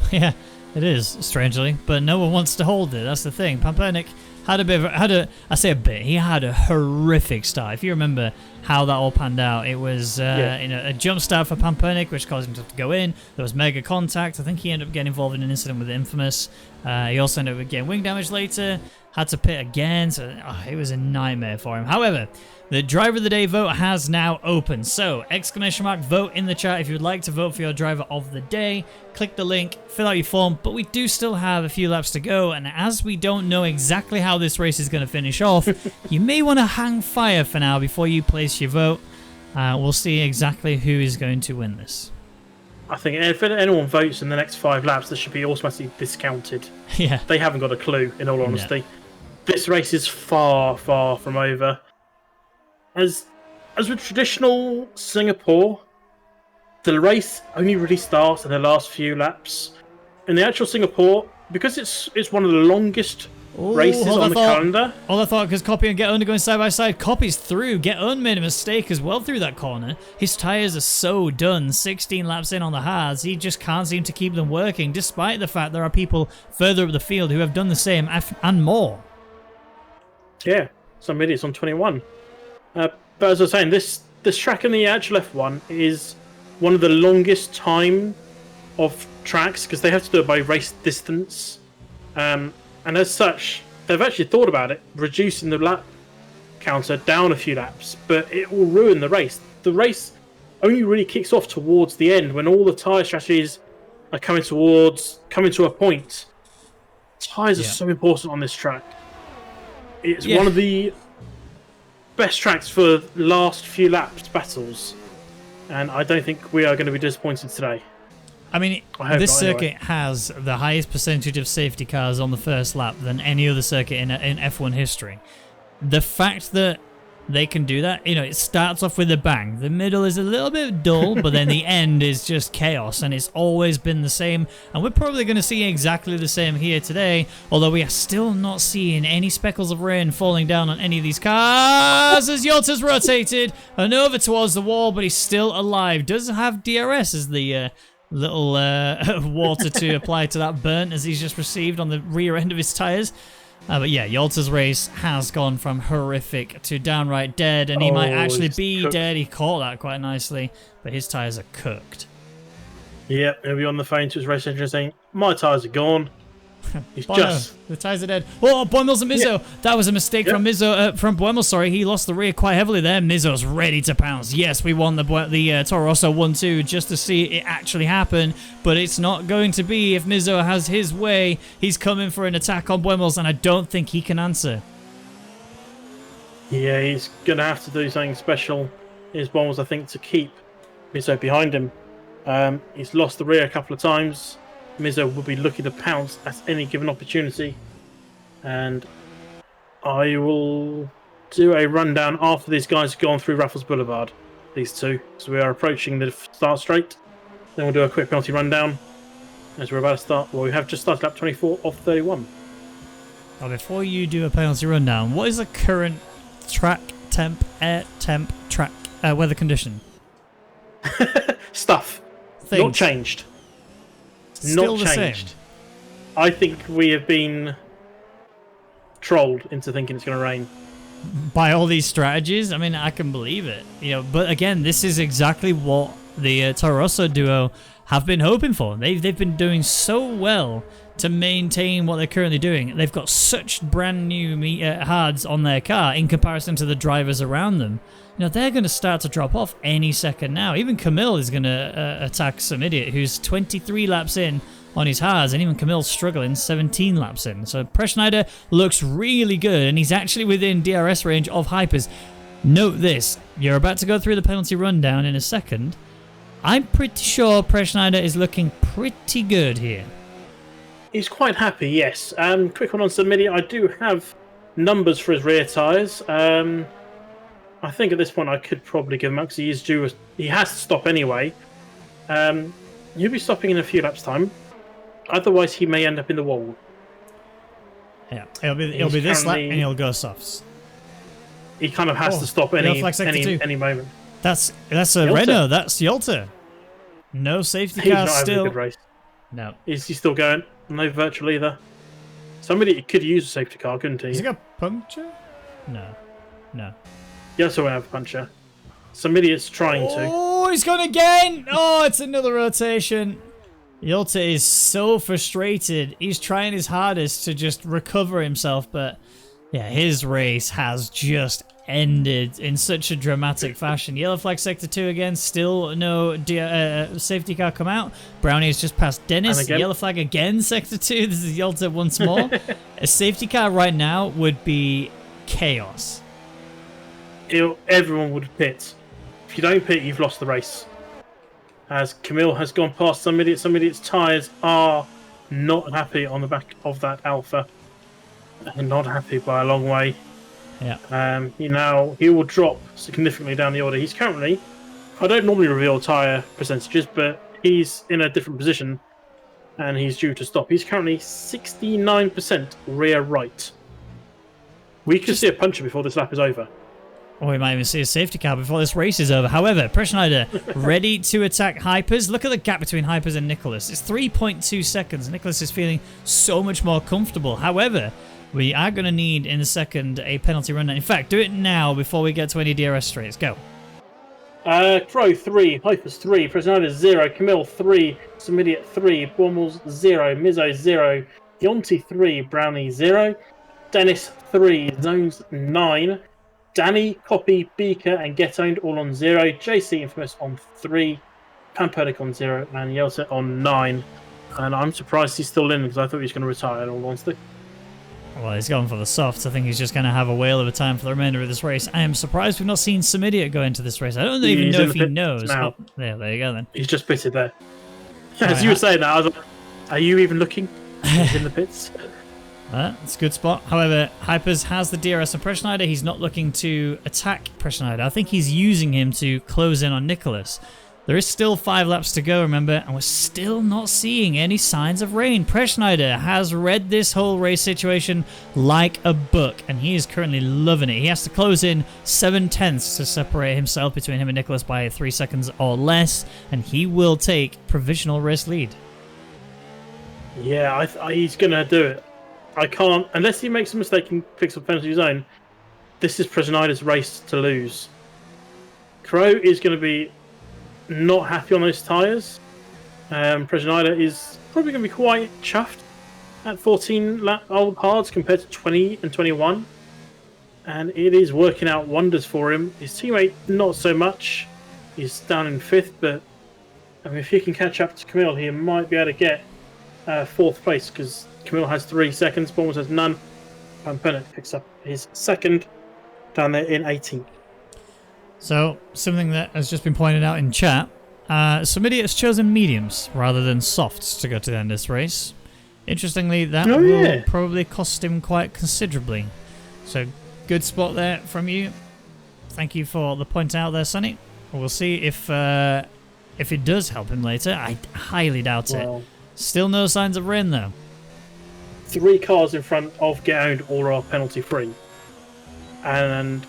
Yeah, It is, strangely, but no one wants to hold it. That's the thing. Pampernick had a bit of he had a horrific start. If you remember how that all panned out, it was a jump start for Pampernick, which caused him to have to go in. There was mega contact. I think he ended up getting involved in an incident with Infamous. He also ended up getting wing damage later. Had to pit again, so it was a nightmare for him. However, the Driver of the Day vote has now opened. So, ! Vote in the chat if you would like to vote for your Driver of the Day. Click the link, fill out your form, but we do still have a few laps to go, and as we don't know exactly how this race is going to finish off, you may want to hang fire for now before you place your vote. We'll see exactly who is going to win this. I think if anyone votes in the next 5 laps, this should be automatically discounted. Yeah. They haven't got a clue, in all honesty. This race is far, far from over. As with traditional Singapore, the race only really starts in the last few laps. In the actual Singapore, because it's one of the longest races on the calendar. All I thought, because Copy and Get Un are going side by side. Copy's through. Get Un made a mistake as well through that corner. His tyres are so done. 16 laps in on the hards. He just can't seem to keep them working, despite the fact there are people further up the field who have done the same and more. Yeah, some idiots on 21. But as I was saying, this track in the actual F1 is one of the longest time of tracks because they have to do it by race distance. And as such, they've actually thought about it, reducing the lap counter down a few laps, but it will ruin the race. The race only really kicks off towards the end when all the tyre strategies are coming to a point. Tyres are so important on this track. It's one of the best tracks for last few laps battles, and I don't think we are going to be disappointed today. I mean, this circuit has the highest percentage of safety cars on the first lap than any other circuit in F1 history. The fact that they can do that, it starts off with a bang. The middle is a little bit dull, but then the end is just chaos, and it's always been the same. And we're probably going to see exactly the same here today, although we are still not seeing any speckles of rain falling down on any of these cars as Yota's rotated and over towards the wall, but he's still alive. Does have DRS as the little water to apply to that burnt as he's just received on the rear end of his tyres. But yeah, Yolta's race has gone from horrific to downright dead, and he might actually be cooked. Dead. He caught that quite nicely, but his tyres are cooked. Yeah, he'll be on the phone to his race engineer saying, "My tyres are gone." He's the tyres are dead. Oh, Boimels and Mizzo. Yeah. That was a mistake from Mizzo. From Boimels, sorry. He lost the rear quite heavily there. Mizzo's ready to pounce. Yes, we won the Toro Rosso 1-2 just to see it actually happen, but it's not going to be if Mizzo has his way. He's coming for an attack on Boimels, and I don't think he can answer. Yeah, he's going to have to do something special. His Boimels, I think, to keep Mizzo behind him. He's lost the rear a couple of times. Mizzo will be looking to pounce at any given opportunity, and I will do a rundown after these guys have gone through Raffles Boulevard, these two, so we are approaching the start straight. Then we'll do a quick penalty rundown as we're about to start. Well, we have just started lap 24 of 31. Now, before you do a penalty rundown, what is the current track temp, air temp, track weather condition? Stuff. Things. Not changed. Still not changed. I think we have been trolled into thinking it's going to rain. By all these strategies, I mean, I can believe it. But again, this is exactly what the Toro Rosso duo have been hoping for. They've been doing so well to maintain what they're currently doing. They've got such brand new hards on their car in comparison to the drivers around them. They're going to start to drop off any second now. Even Camille is going to attack some idiot who's 23 laps in on his hards, and even Camille's struggling 17 laps in. So Preschneider looks really good, and he's actually within DRS range of Hypers. Note this, you're about to go through the penalty rundown in a second. I'm pretty sure Preschneider is looking pretty good here. He's quite happy, yes. Quick one on Submidi. I do have numbers for his rear tyres. I think at this point I could probably give him up because he has to stop anyway. He'll be stopping in a few laps' time. Otherwise, he may end up in the wall. Yeah, it'll be this lap and he'll go softs. He kind of has to stop any moment. That's a Renault. That's Yolta. No safety car still. Good race. No. Is he still going? No virtual either. Somebody could use a safety car, couldn't he? Has he got a puncture? No. No. He also won't have a puncher. Some idiot's trying to. Oh, he's gone again! Oh, it's another rotation. Yolta is so frustrated. He's trying his hardest to just recover himself, but yeah, his race has just ended in such a dramatic fashion. Yellow flag sector 2 again, still no safety car come out. Brownie has just passed Dennis. Yellow flag again, sector 2. This is Yolta once more. A safety car right now would be chaos. Everyone would pit. If you don't pit, you've lost the race. As Camille has gone past some idiot's tyres are not happy on the back of that Alpha. And not happy by a long way. Yeah. He will drop significantly down the order. He's currently, I don't normally reveal tyre percentages, but he's in a different position and he's due to stop. He's currently 69% rear right. We could see a puncher before this lap is over. Or we might even see a safety car before this race is over. However, Schneider ready to attack Hypers. Look at the gap between Hypers and Nicholas. It's 3.2 seconds. Nicholas is feeling so much more comfortable. However, we are going to need in a second a penalty run. In fact, do it now before we get to any DRS straights. Go. Crow 3, Hypers 3, Schneider 0, Camille 3, Samidiot 3, Bormals 0, Mizzo 0, Yonti 3, Brownie 0, Dennis 3, Zones 9, Danny, Copy, Beaker, and Get Owned all on 0. JC Infamous on 3. Pampernick on 0. And Yeltsin on 9. And I'm surprised he's still in because I thought he was going to retire in all honesty. Well, he's going for the softs. I think he's just going to have a whale of a time for the remainder of this race. I am surprised we've not seen Samidiot go into this race. I don't even know if he knows. Oh, there you go then. He's just pitted there. As you were saying that, I was like, are you even looking? He's in the pits. It's a good spot. However, Hypers has the DRS on Schneider. He's not looking to attack Schneider. I think he's using him to close in on Nicholas. There is still 5 laps to go, remember, and we're still not seeing any signs of rain. Schneider has read this whole race situation like a book, and he is currently loving it. He has to close in 7/10 to separate himself between him and Nicholas by 3 seconds or less, and he will take provisional race lead. Yeah, he's going to do it. I can't, unless he makes a mistake and picks up penalty zone, this is Schneider's race to lose. Crow is going to be not happy on those tyres. Schneider is probably going to be quite chuffed at 14 lap old hards compared to 20 and 21. And it is working out wonders for him. His teammate, not so much. He's down in 5th, but I mean, if he can catch up to Camille, he might be able to get 4th place because Camille has 3 seconds, Bournemouth has none. Van Pennet picks up his 2nd down there in 18th. So, something that has just been pointed out in chat, somebody has chosen mediums rather than softs to go to the end of this race. Interestingly, that will probably cost him quite considerably. So, good spot there from you. Thank you for the point out there, Sonny. We'll see if it does help him later. I highly doubt it. Still no signs of rain, though. 3 cars in front of Get Owned or are penalty free. And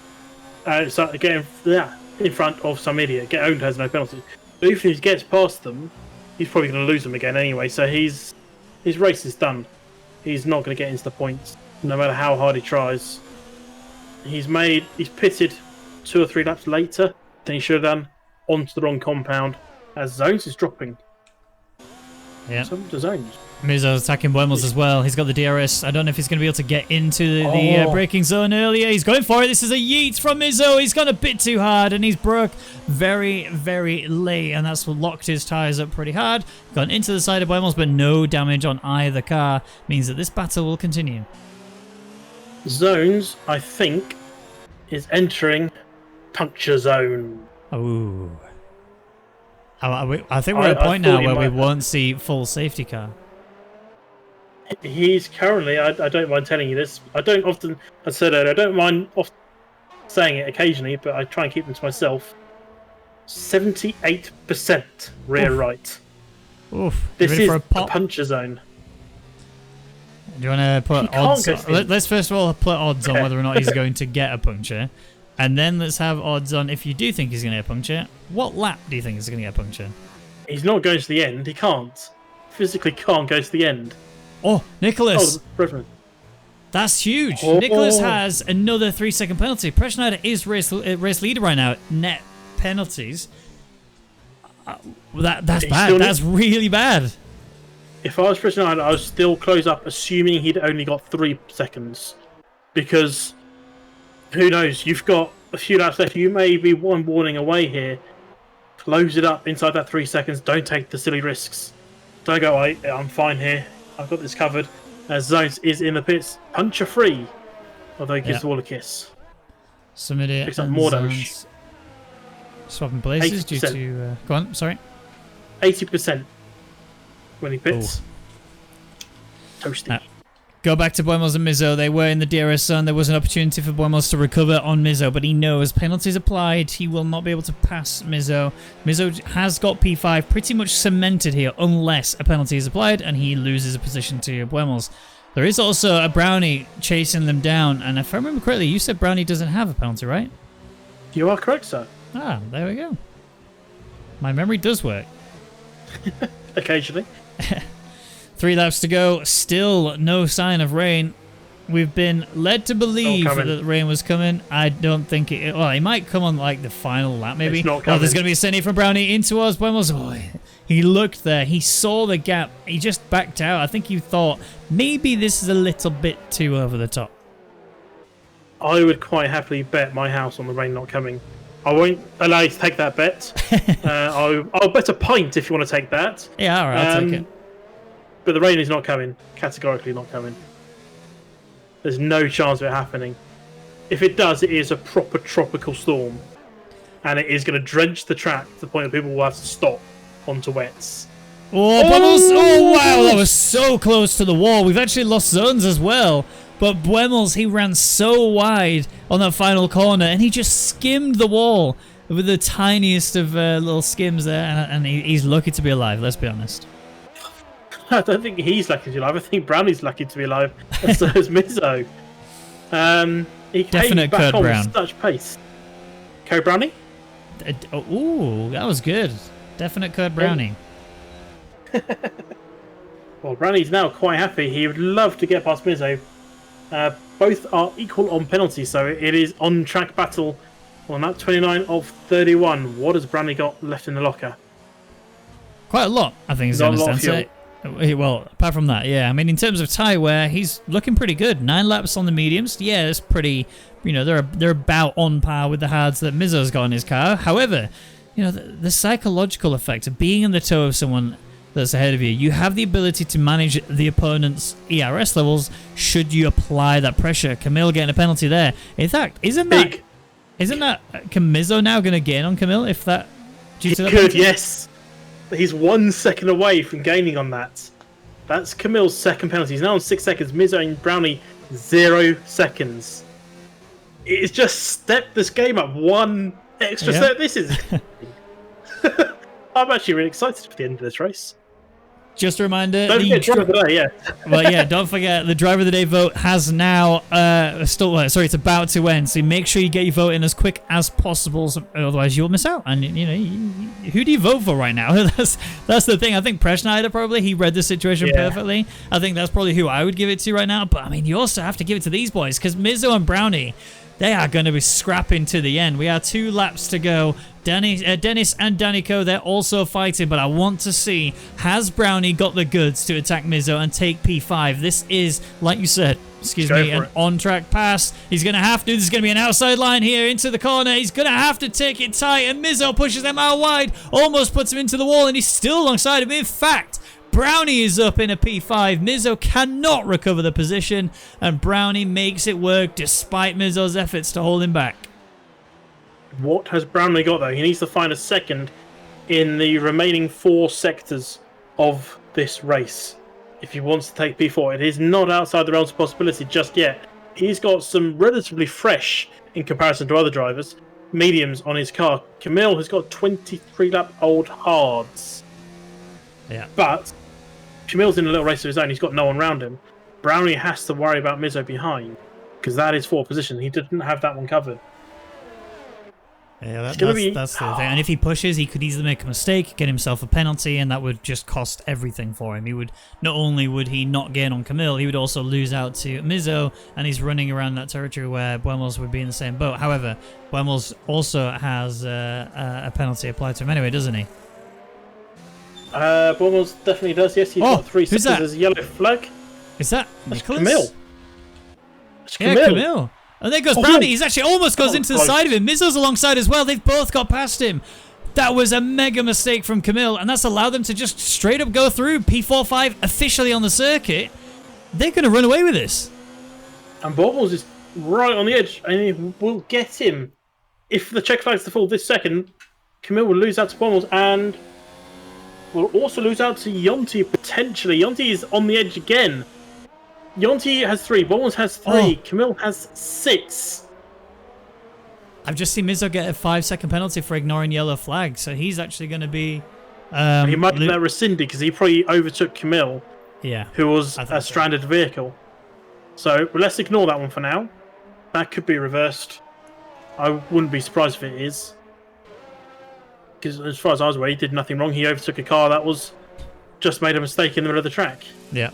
so again, in front of some idiot. Get Owned has no penalty. But if he gets past them, he's probably going to lose them again anyway. So his race is done. He's not going to get into the points, no matter how hard he tries. He's pitted 2 or 3 laps later than he should have done onto the wrong compound as Zones is dropping. Yeah. So to Zones. Mizzo's attacking Buemels as well. He's got the DRS. I don't know if he's going to be able to get into the braking zone earlier. He's going for it. This is a yeet from Mizzo. He's gone a bit too hard and he's broke very, very late. And that's locked his tyres up pretty hard. Gone into the side of Buemels, but no damage on either car. Means that this battle will continue. Zones, I think, is entering puncture zone. Oh. I think we're at a point now where we won't see full safety car. He's currently, I don't mind telling you this, I don't often, I said earlier, I don't mind often saying it occasionally, but I try and keep them to myself. 78% rear right. Oof. This is a puncher zone. Do you want to put odds on? Let's first of all put odds on whether or not he's going to get a puncture. And then let's have odds on if you do think he's going to get a puncture. What lap do you think he's going to get a puncture? He's not going to the end. He can't. Physically can't go to the end. Oh, Nicholas. Brisbane. That's huge. Oh. Nicholas has another 3-second penalty. Press Schneider is race leader right now. Net penalties. That's bad. That's really bad. If I was Press Schneider, I would still close up, assuming he'd only got 3 seconds. Because, who knows, you've got a few laps left. You may be one warning away here. Close it up inside that 3 seconds. Don't take the silly risks. Don't go, I'm fine here. I've got this covered. Zones is in the pits. Puncher free. Although he gives the wall a kiss. Somebody picks up more damage. Swapping places 80%. Due to... go on, sorry. 80% when he pits. Toasty. Go back to Buemos and Mizzo. They were in the DRS zone. There was an opportunity for Buemos to recover on Mizzo, but he knows penalties applied. He will not be able to pass Mizzo. Mizzo has got P5 pretty much cemented here unless a penalty is applied and he loses a position to Buemos. There is also a Brownie chasing them down, and if I remember correctly, you said Brownie doesn't have a penalty, right? You are correct, sir. Ah, there we go. My memory does work. Occasionally. 3 laps to go, still no sign of rain. We've been led to believe that the rain was coming. I don't think it... Well, it might come on like the final lap, maybe. It's not coming. Oh, there's going to be a sending from Brownie into us. Buemos. Oh, he looked there. He saw the gap. He just backed out. I think he thought, maybe this is a little bit too over the top. I would quite happily bet my house on the rain not coming. I won't allow you to take that bet. I'll bet a pint if you want to take that. Yeah, all right, I'll take it. But the rain is not coming. Categorically not coming. There's no chance of it happening. If it does, it is a proper tropical storm. And it is going to drench the track to the point that people will have to stop onto wets. Oh, Buemos! Oh, wow, that was so close to the wall. We've actually lost zones as well. But Buemos, he ran so wide on that final corner, and he just skimmed the wall with the tiniest of little skims there. And he's lucky to be alive, let's be honest. I don't think he's lucky to be alive. I think Brownie's lucky to be alive. And so is Mizzo. He came back on with such pace. Code Brownie? Ooh, that was good. Definite Code Brownie. Well, Brownie's now quite happy. He would love to get past Mizzo. Both are equal on penalties, so it is on-track battle on that 29 of 31. What has Brownie got left in the locker? Quite a lot, I think, is the understand. Well, apart from that, yeah. I mean, in terms of tyre wear, he's looking pretty good. 9 laps on the mediums. Yeah, it's pretty... You know, they're about on par with the hards that Mizzo's got in his car. However, you know, the psychological effect of being in the tow of someone that's ahead of you, you have the ability to manage the opponent's ERS levels should you apply that pressure. Camille getting a penalty there. In fact, isn't that Mizzo now going to gain on Camille if that... He could, yes. He's 1 second away from gaining on that. That's Camille's second penalty. He's now on 6 seconds. Mizzo and Brownie, 0 seconds. It's just stepped this game up 1 extra step. This is... I'm actually really excited for the end of this race. Just a reminder. Don't forget driver of the day, yeah. Well, yeah, don't forget the driver of the day vote has now it's about to end. So make sure you get your vote in as quick as possible, otherwise you'll miss out. And you know, who do you vote for right now? that's the thing. I think Press Schneider probably he read the situation perfectly. I think that's probably who I would give it to right now. But I mean, you also have to give it to these boys because Mizzo and Brownie, they are going to be scrapping to the end. We have 2 laps to go. Dennis and Danico, they're also fighting, but I want to see, has Brownie got the goods to attack Mizzo and take P5? This is, like you said, an on-track pass. He's going to have to. There's going to be an outside line here into the corner. He's going to have to take it tight, and Mizzo pushes him out wide, almost puts him into the wall, and he's still alongside him. In fact, Brownie is up in a P5. Mizzo cannot recover the position, and Brownie makes it work despite Mizzo's efforts to hold him back. What has Brownie got, though? He needs to find a second in the remaining 4 sectors of this race if he wants to take P4. It is not outside the realms of possibility just yet. He's got some relatively fresh, in comparison to other drivers, mediums on his car. Camille has got 23-lap-old hards. Yeah. But Camille's in a little race of his own. He's got no one around him. Brownie has to worry about Mizzo behind because that is 4th position. He didn't have that one covered. Yeah, It's gonna be... that's the thing. And if he pushes, he could easily make a mistake, get himself a penalty, and that would just cost everything for him. He would not only would he not gain on Camille, he would also lose out to Mizzo, and he's running around that territory where Buemos would be in the same boat. However, Buemos also has a penalty applied to him anyway, doesn't he? Buemos definitely does. Yes, he's got 3 seconds as a yellow flag. Is that That's Nicholas? Camille. It's Camille. Yeah, Camille. And there goes Brownie. He's actually almost goes into the side of him. Mizzo's alongside as well. They've both got past him. That was a mega mistake from Camille, and that's allowed them to just straight up go through. P45 officially on the circuit. They're going to run away with this. And Buemos is right on the edge, and he will get him. If the check flag's to fall this second, Camille will lose out to Buemos, and will also lose out to Yonti potentially. Yonti is on the edge again. Yonti has 3, Buemos has 3, Camille has 6. I've just seen Mizzo get a 5-second penalty for ignoring yellow flag, so he's actually going to be... he might get that rescinded because he probably overtook Camille, who was a stranded vehicle. So let's ignore that one for now. That could be reversed. I wouldn't be surprised if it is. Because as far as I was aware, he did nothing wrong. He overtook a car that was just made a mistake in the middle of the track. Yeah.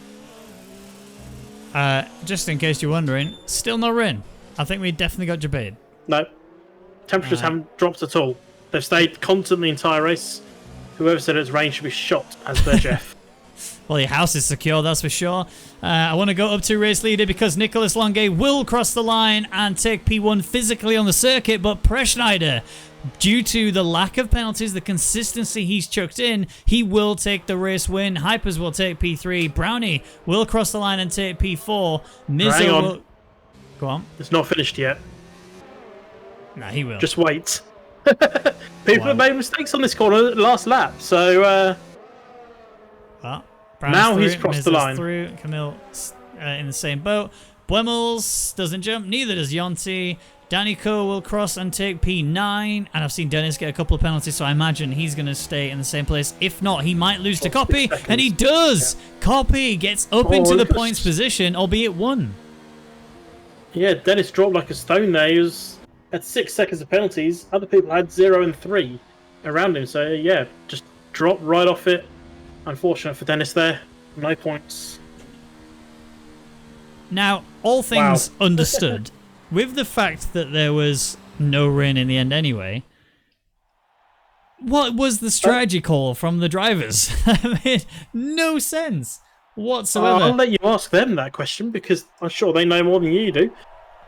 Just in case you're wondering, still no rain. I think we definitely got debated. No. Temperatures haven't dropped at all. They've stayed constant the entire race. Whoever said it's rain should be shot as their chef. Well, your house is secure, that's for sure. I want to go up to race leader because Nicholas Longue will cross the line and take P1 physically on the circuit, but Preschneider, due to the lack of penalties, the consistency he's chucked in, he will take the race win. Hypers will take P3. Brownie will cross the line and take P4. Mizzo will... Go on. It's not finished yet. Nah, he will. Just wait. People have made mistakes on this corner last lap, so... now he's crossed the line. Through. Camille in the same boat. Buemos doesn't jump, neither does Yonti. Danico will cross and take P9, and I've seen Dennis get a couple of penalties, so I imagine he's going to stay in the same place. If not, he might lose to Copy, and he does! Yeah. Copy gets up into the points position, albeit 1. Yeah, Dennis dropped like a stone there. He was at 6 seconds of penalties. Other people had 0 and 3 around him, so yeah, just dropped right off it. Unfortunate for Dennis there. No points. Now, all things understood, with the fact that there was no rain in the end anyway, what was the strategy call from the drivers? That made no sense whatsoever. I'll let you ask them that question because I'm sure they know more than you do.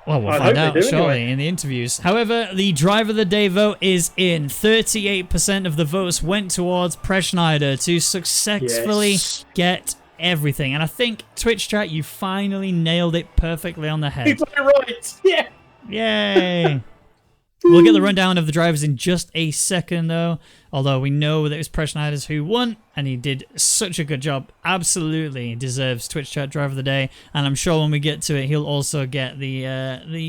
Well, we'll find out shortly in the interviews. However, the Driver of the Day vote is in. 38% of the votes went towards Preschneider to successfully get everything. And I think, Twitch chat, you finally nailed it perfectly on the head. You got it right! Yeah! Yay! We'll get the rundown of the drivers in just a second, though. Although we know that it was Preschneider's who won, and he did such a good job. Absolutely deserves Twitch Chat Driver of the Day, and I'm sure when we get to it, he'll also get the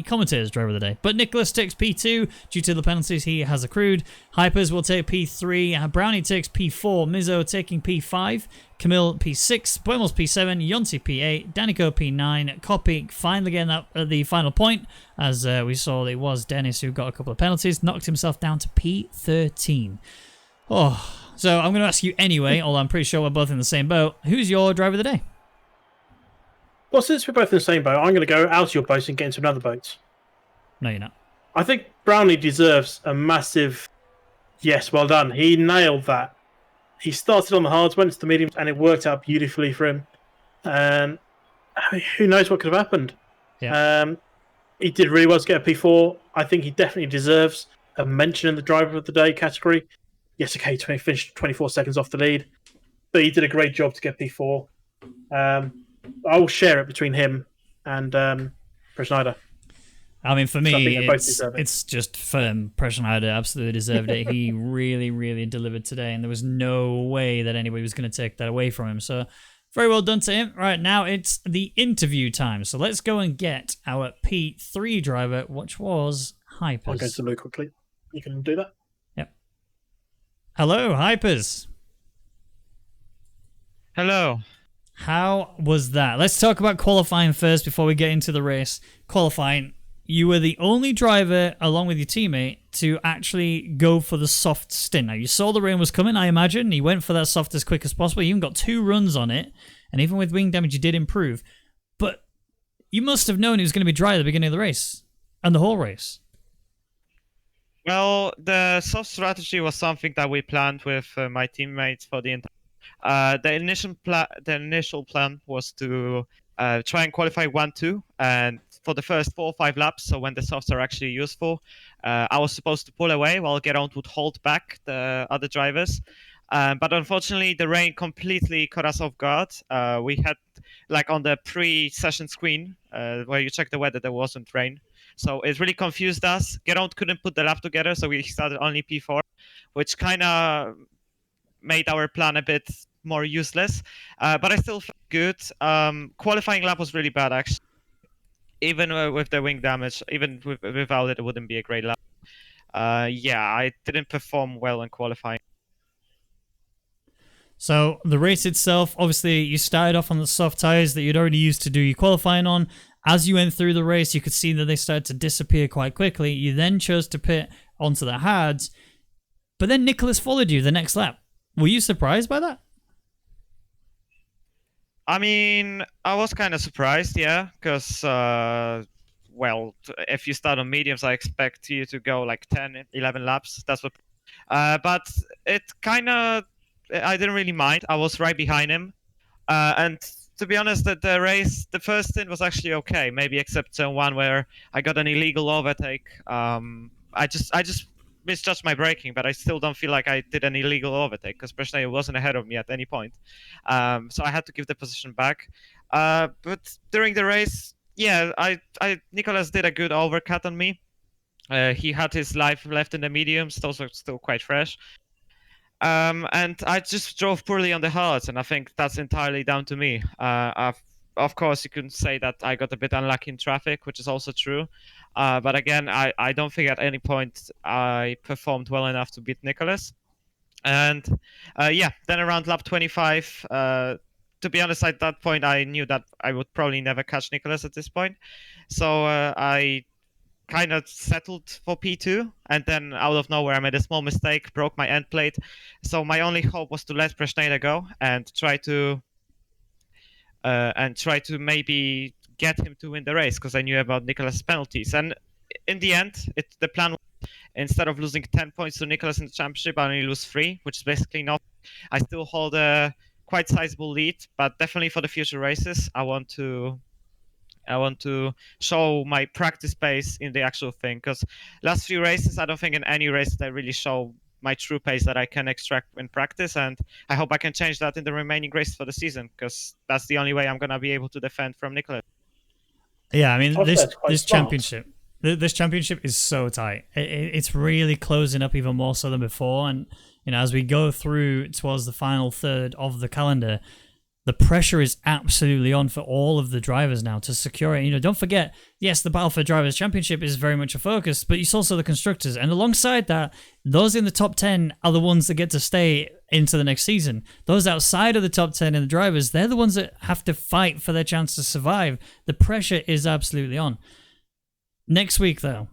commentator's Driver of the Day. But Nicholas takes P2 due to the penalties he has accrued. Hypers will take P3. Brownie takes P4. Mizzo taking P5. Camille P6. Buemos P7. Yonti P8. Danico P9. Copy finally getting that at the final point. As we saw, it was Dennis who got a couple of penalties. Knocked himself down to P13. Oh, so I'm going to ask you anyway, although I'm pretty sure we're both in the same boat. Who's your Driver of the Day? Well, since we're both in the same boat, I'm going to go out of your boat and get into another boat. No, you're not. I think Brownie deserves a massive yes, well done. He nailed that. He started on the hards, went to the mediums, and it worked out beautifully for him. And who knows what could have happened. Yeah. He did really well to get a P4. I think he definitely deserves a mention in the Driver of the Day category. Yes, okay, finished 24 seconds off the lead, but he did a great job to get P4. I will share it between him and Preschneider. I mean, for me, it's just firm. Preschneider absolutely deserved it. He really, really delivered today, and there was no way that anybody was going to take that away from him. So, very well done to him. Right, now it's the interview time. So let's go and get our P3 driver, which was Hypers. I'll go to Lou quickly. You can do that. Hello, Hypers. Hello. How was that? Let's talk about qualifying first before we get into the race. Qualifying, you were the only driver, along with your teammate, to actually go for the soft stint. Now, you saw the rain was coming, I imagine. You went for that soft as quick as possible. You even got 2 runs on it. And even with wing damage, you did improve. But you must have known it was going to be dry at the beginning of the race. And the whole race. Well, the soft strategy was something that we planned with my teammates for the entire. The initial plan was to try and qualify 1-2, and for the first 4 or 5 laps, so when the softs are actually useful, I was supposed to pull away while Geraint would hold back the other drivers. But unfortunately, the rain completely caught us off guard. We had, like on the pre-session screen, where you check the weather, there wasn't rain. So it really confused us. Geraint couldn't put the lap together, so we started only P4, which kind of made our plan a bit more useless. But I still felt good. Qualifying lap was really bad, actually. Even with the wing damage, even without it, it wouldn't be a great lap. Yeah, I didn't perform well in qualifying. So the race itself, obviously, you started off on the soft tires that you'd already used to do your qualifying on. As you went through the race, you could see that they started to disappear quite quickly. You then chose to pit onto the hards, but then Nicholas followed you the next lap. Were you surprised by that? I mean, I was kind of surprised, yeah, because, well, if you start on mediums, I expect you to go like 10, 11 laps. That's what. But it kind of, I didn't really mind. I was right behind him. And to be honest, the race, the first stint was actually okay, maybe except turn 1 where I got an illegal overtake. I just misjudged my braking, but I still don't feel like I did an illegal overtake because Brescia wasn't ahead of me at any point. So I had to give the position back. But during the race, yeah, Nicholas did a good overcut on me. He had his life left in the mediums; those are still quite fresh. And I just drove poorly on the hards, and I think that's entirely down to me. Of course, you can say that I got a bit unlucky in traffic, which is also true. But again, I don't think at any point I performed well enough to beat Nicholas. And yeah, then around lap 25, to be honest, at that point, I knew that I would probably never catch Nicholas at this point. So I kind of settled for P2, and then out of nowhere I made a small mistake, broke my end plate. So my only hope was to let Preshneda go and try to maybe get him to win the race because I knew about Nicholas' penalties. And in the end, the plan was, instead of losing 10 points to Nicholas in the championship, I only lose 3, which is basically not. I still hold a quite sizable lead, but definitely for the future races, I want to show my practice pace in the actual thing, because last few races, I don't think in any race that really show my true pace that I can extract in practice, and I hope I can change that in the remaining races for the season, because that's the only way I'm going to be able to defend from Nicholas. Yeah, I mean, This championship, this championship is so tight. It's really closing up even more so than before, and as we go through towards the final third of the calendar, the pressure is absolutely on for all of the drivers now to secure it. Don't forget, yes, the Battle for Drivers Championship is very much a focus, but it's also the constructors. And alongside that, those in the top 10 are the ones that get to stay into the next season. Those outside of the top 10 in the drivers, they're the ones that have to fight for their chance to survive. The pressure is absolutely on. Next week, though.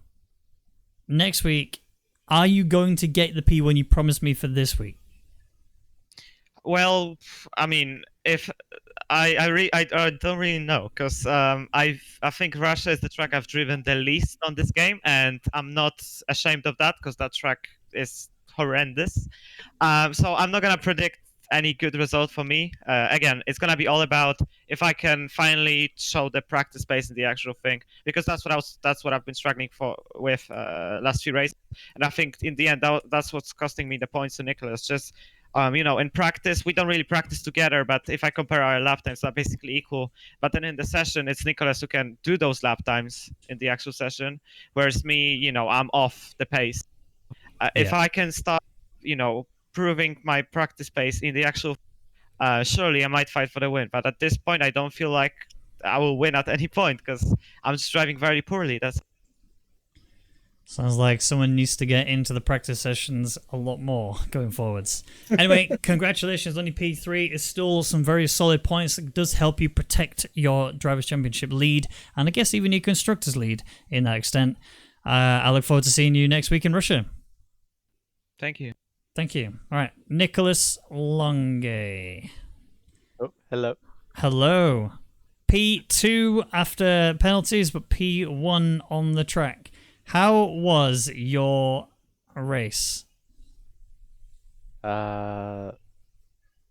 Next week, are you going to get the P1 you promised me for this week? Well, I mean, if I don't really know, because I think Russia is the track I've driven the least on this game, and I'm not ashamed of that because that track is horrendous. So I'm not gonna predict any good result for me. Again, it's gonna be all about if I can finally show the practice pace in the actual thing, because that's what I've been struggling with last few races, and I think in the end that's what's costing me the points to Nicholas. Just in practice, we don't really practice together, but if I compare our lap times, they're basically equal. But then in the session, it's Nicholas who can do those lap times in the actual session, whereas me, I'm off the pace. If I can start, proving my practice pace in the actual, surely I might fight for the win. But at this point, I don't feel like I will win at any point because I'm just driving very poorly. Sounds like someone needs to get into the practice sessions a lot more going forwards. Anyway, congratulations on your P3. It's still some very solid points. It does help you protect your Drivers' Championship lead, and I guess even your Constructors' lead in that extent. I look forward to seeing you next week in Russia. Thank you. Thank you. All right, Nicholas Longe. Oh, hello. Hello. P2 after penalties, but P1 on the track. How was your race? Well,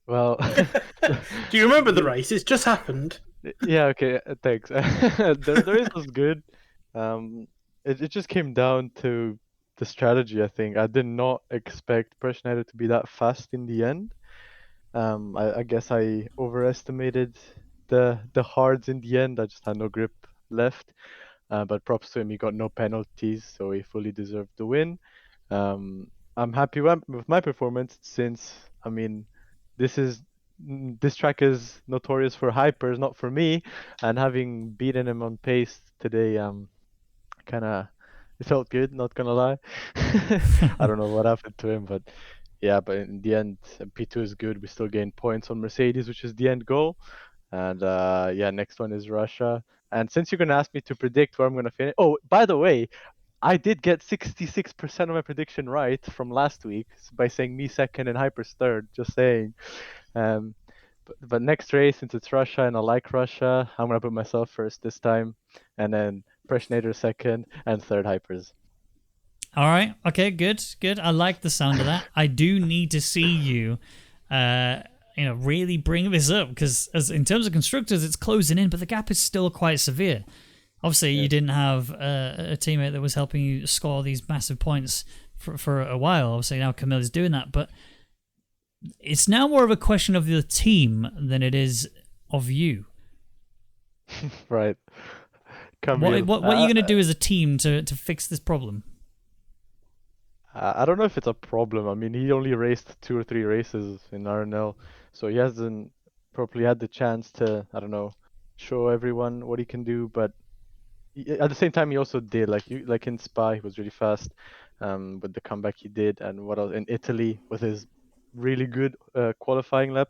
Do you remember the race? It's just happened. yeah, okay, thanks. The race was good. It just came down to the strategy, I think. I did not expect Schneider to be that fast in the end. I guess I overestimated the hards in the end. I just had no grip left. But props to him, he got no penalties, so he fully deserved the win. I'm happy with my performance since, I mean, this track is notorious for hypers, not for me. And having beaten him on pace today, kind of it felt good, not gonna lie. I don't know what happened to him, but yeah, but in the end, P2 is good. We still gain points on Mercedes, which is the end goal. And yeah, next one is Russia. And since you're gonna ask me to predict where I'm gonna finish, oh, by the way, I did get 66% of my prediction right from last week by saying me second and Hypers third. Just saying. Um, but next race, since it's Russia and I like Russia, I'm gonna put myself first this time, and then Preshnader second and third Hypers. All right. Okay, good. Good. I like the sound of that. I do need to see you really bring this up, because as in terms of constructors, it's closing in, but the gap is still quite severe. Obviously, you didn't have a teammate that was helping you score these massive points for a while. Obviously, now Camilla's doing that, but it's now more of a question of the team than it is of you. Right. What are you going to do as a team to fix this problem? I don't know if it's a problem. I mean, he only raced 2 or 3 races in RNL, so he hasn't properly had the chance to, I don't know, show everyone what he can do. But at the same time, he also did, like in Spa, he was really fast with the comeback he did, and what else in Italy with his really good qualifying lap.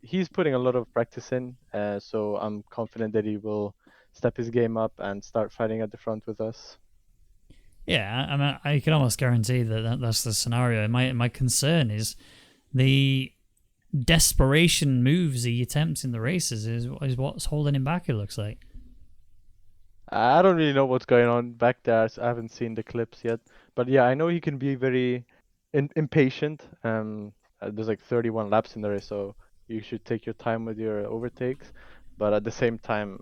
He's putting a lot of practice in, so I'm confident that he will step his game up and start fighting at the front with us. Yeah, I mean, I can almost guarantee that's the scenario. My concern is the desperation moves he attempts in the races is what's holding him back, it looks like. I don't really know what's going on back there. So I haven't seen the clips yet, but yeah, I know he can be very impatient. There's like 31 laps in the race, so you should take your time with your overtakes. But at the same time,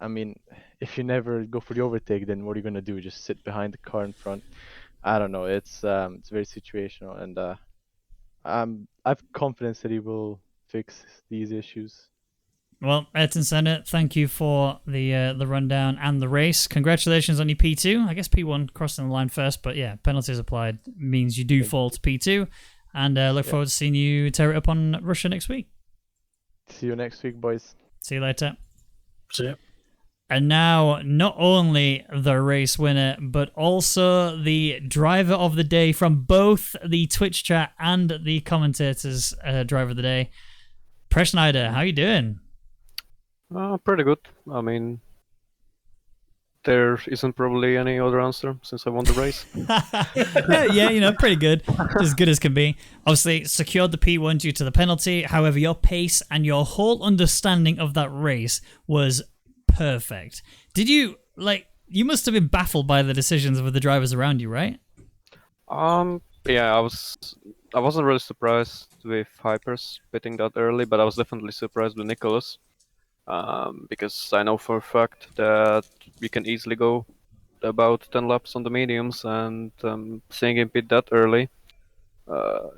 I mean, if you never go for the overtake, then what are you gonna do? Just sit behind the car in front? I don't know. It's very situational, and I've confidence that he will fix these issues. Well, Ayrton Senna, thank you for the rundown and the race. Congratulations on your P2. I guess P1 crossing the line first, but yeah, penalties applied means you do fall to P2. And look forward to seeing you tear it up on Russia next week. See you next week, boys. See you later. See ya. And now, not only the race winner, but also the driver of the day from both the Twitch chat and the commentators' driver of the day, Preshnader. How you doing? Pretty good. I mean, there isn't probably any other answer since I won the race. Yeah, pretty good. As good as can be. Obviously, secured the P1 due to the penalty. However, your pace and your whole understanding of that race was perfect. Did you, you must have been baffled by the decisions of the drivers around you, right? Yeah, I wasn't really surprised with Hypers pitting that early, but I was definitely surprised with Nicholas. Because I know for a fact that we can easily go about 10 laps on the mediums, and seeing him pit that early,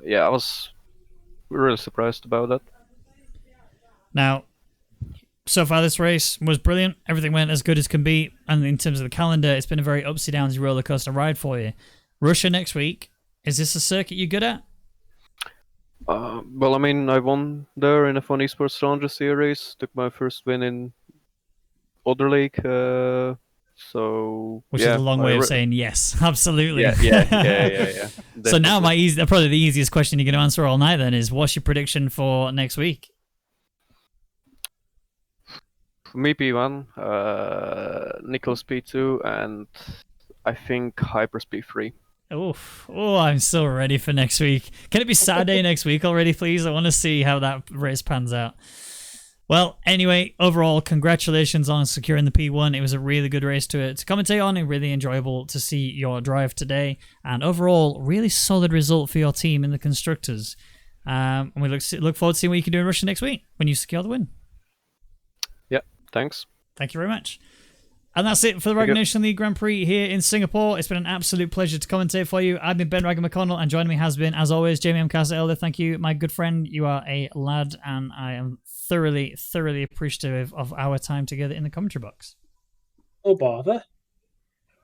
yeah, I was really surprised about that. Now, so far this race was brilliant. Everything went as good as can be, and in terms of the calendar, it's been a very upsy downsy roller coaster ride for you. Russia next week, is this a circuit you're good at? Well, I mean, I won there in a Fun Esports Challenger series, took my first win in Other League So Which yeah, is a long way of saying yes, absolutely. Yeah. So now Definitely. probably the easiest question you're going to answer all night then is, what's your prediction for next week? For me, P1, Nicholas P2, and I think Hypers P3. Oof. Oh, I'm so ready for next week. Can it be Saturday next week already, please? I want to see how that race pans out. Well, anyway, overall, congratulations on securing the P1. It was a really good race to commentate on and really enjoyable to see your drive today. And overall, really solid result for your team in the Constructors. And we look forward to seeing what you can do in Russia next week when you secure the win. Yeah, thanks. Thank you very much. And that's it for the Rwagnation League Grand Prix here in Singapore. It's been an absolute pleasure to commentate for you. I've been Ben Ragger McConnell, and joining me has been, as always, Jamie M. Casa Elder. Thank you, my good friend. You are a lad, and I am thoroughly, thoroughly appreciative of our time together in the commentary box. No bother.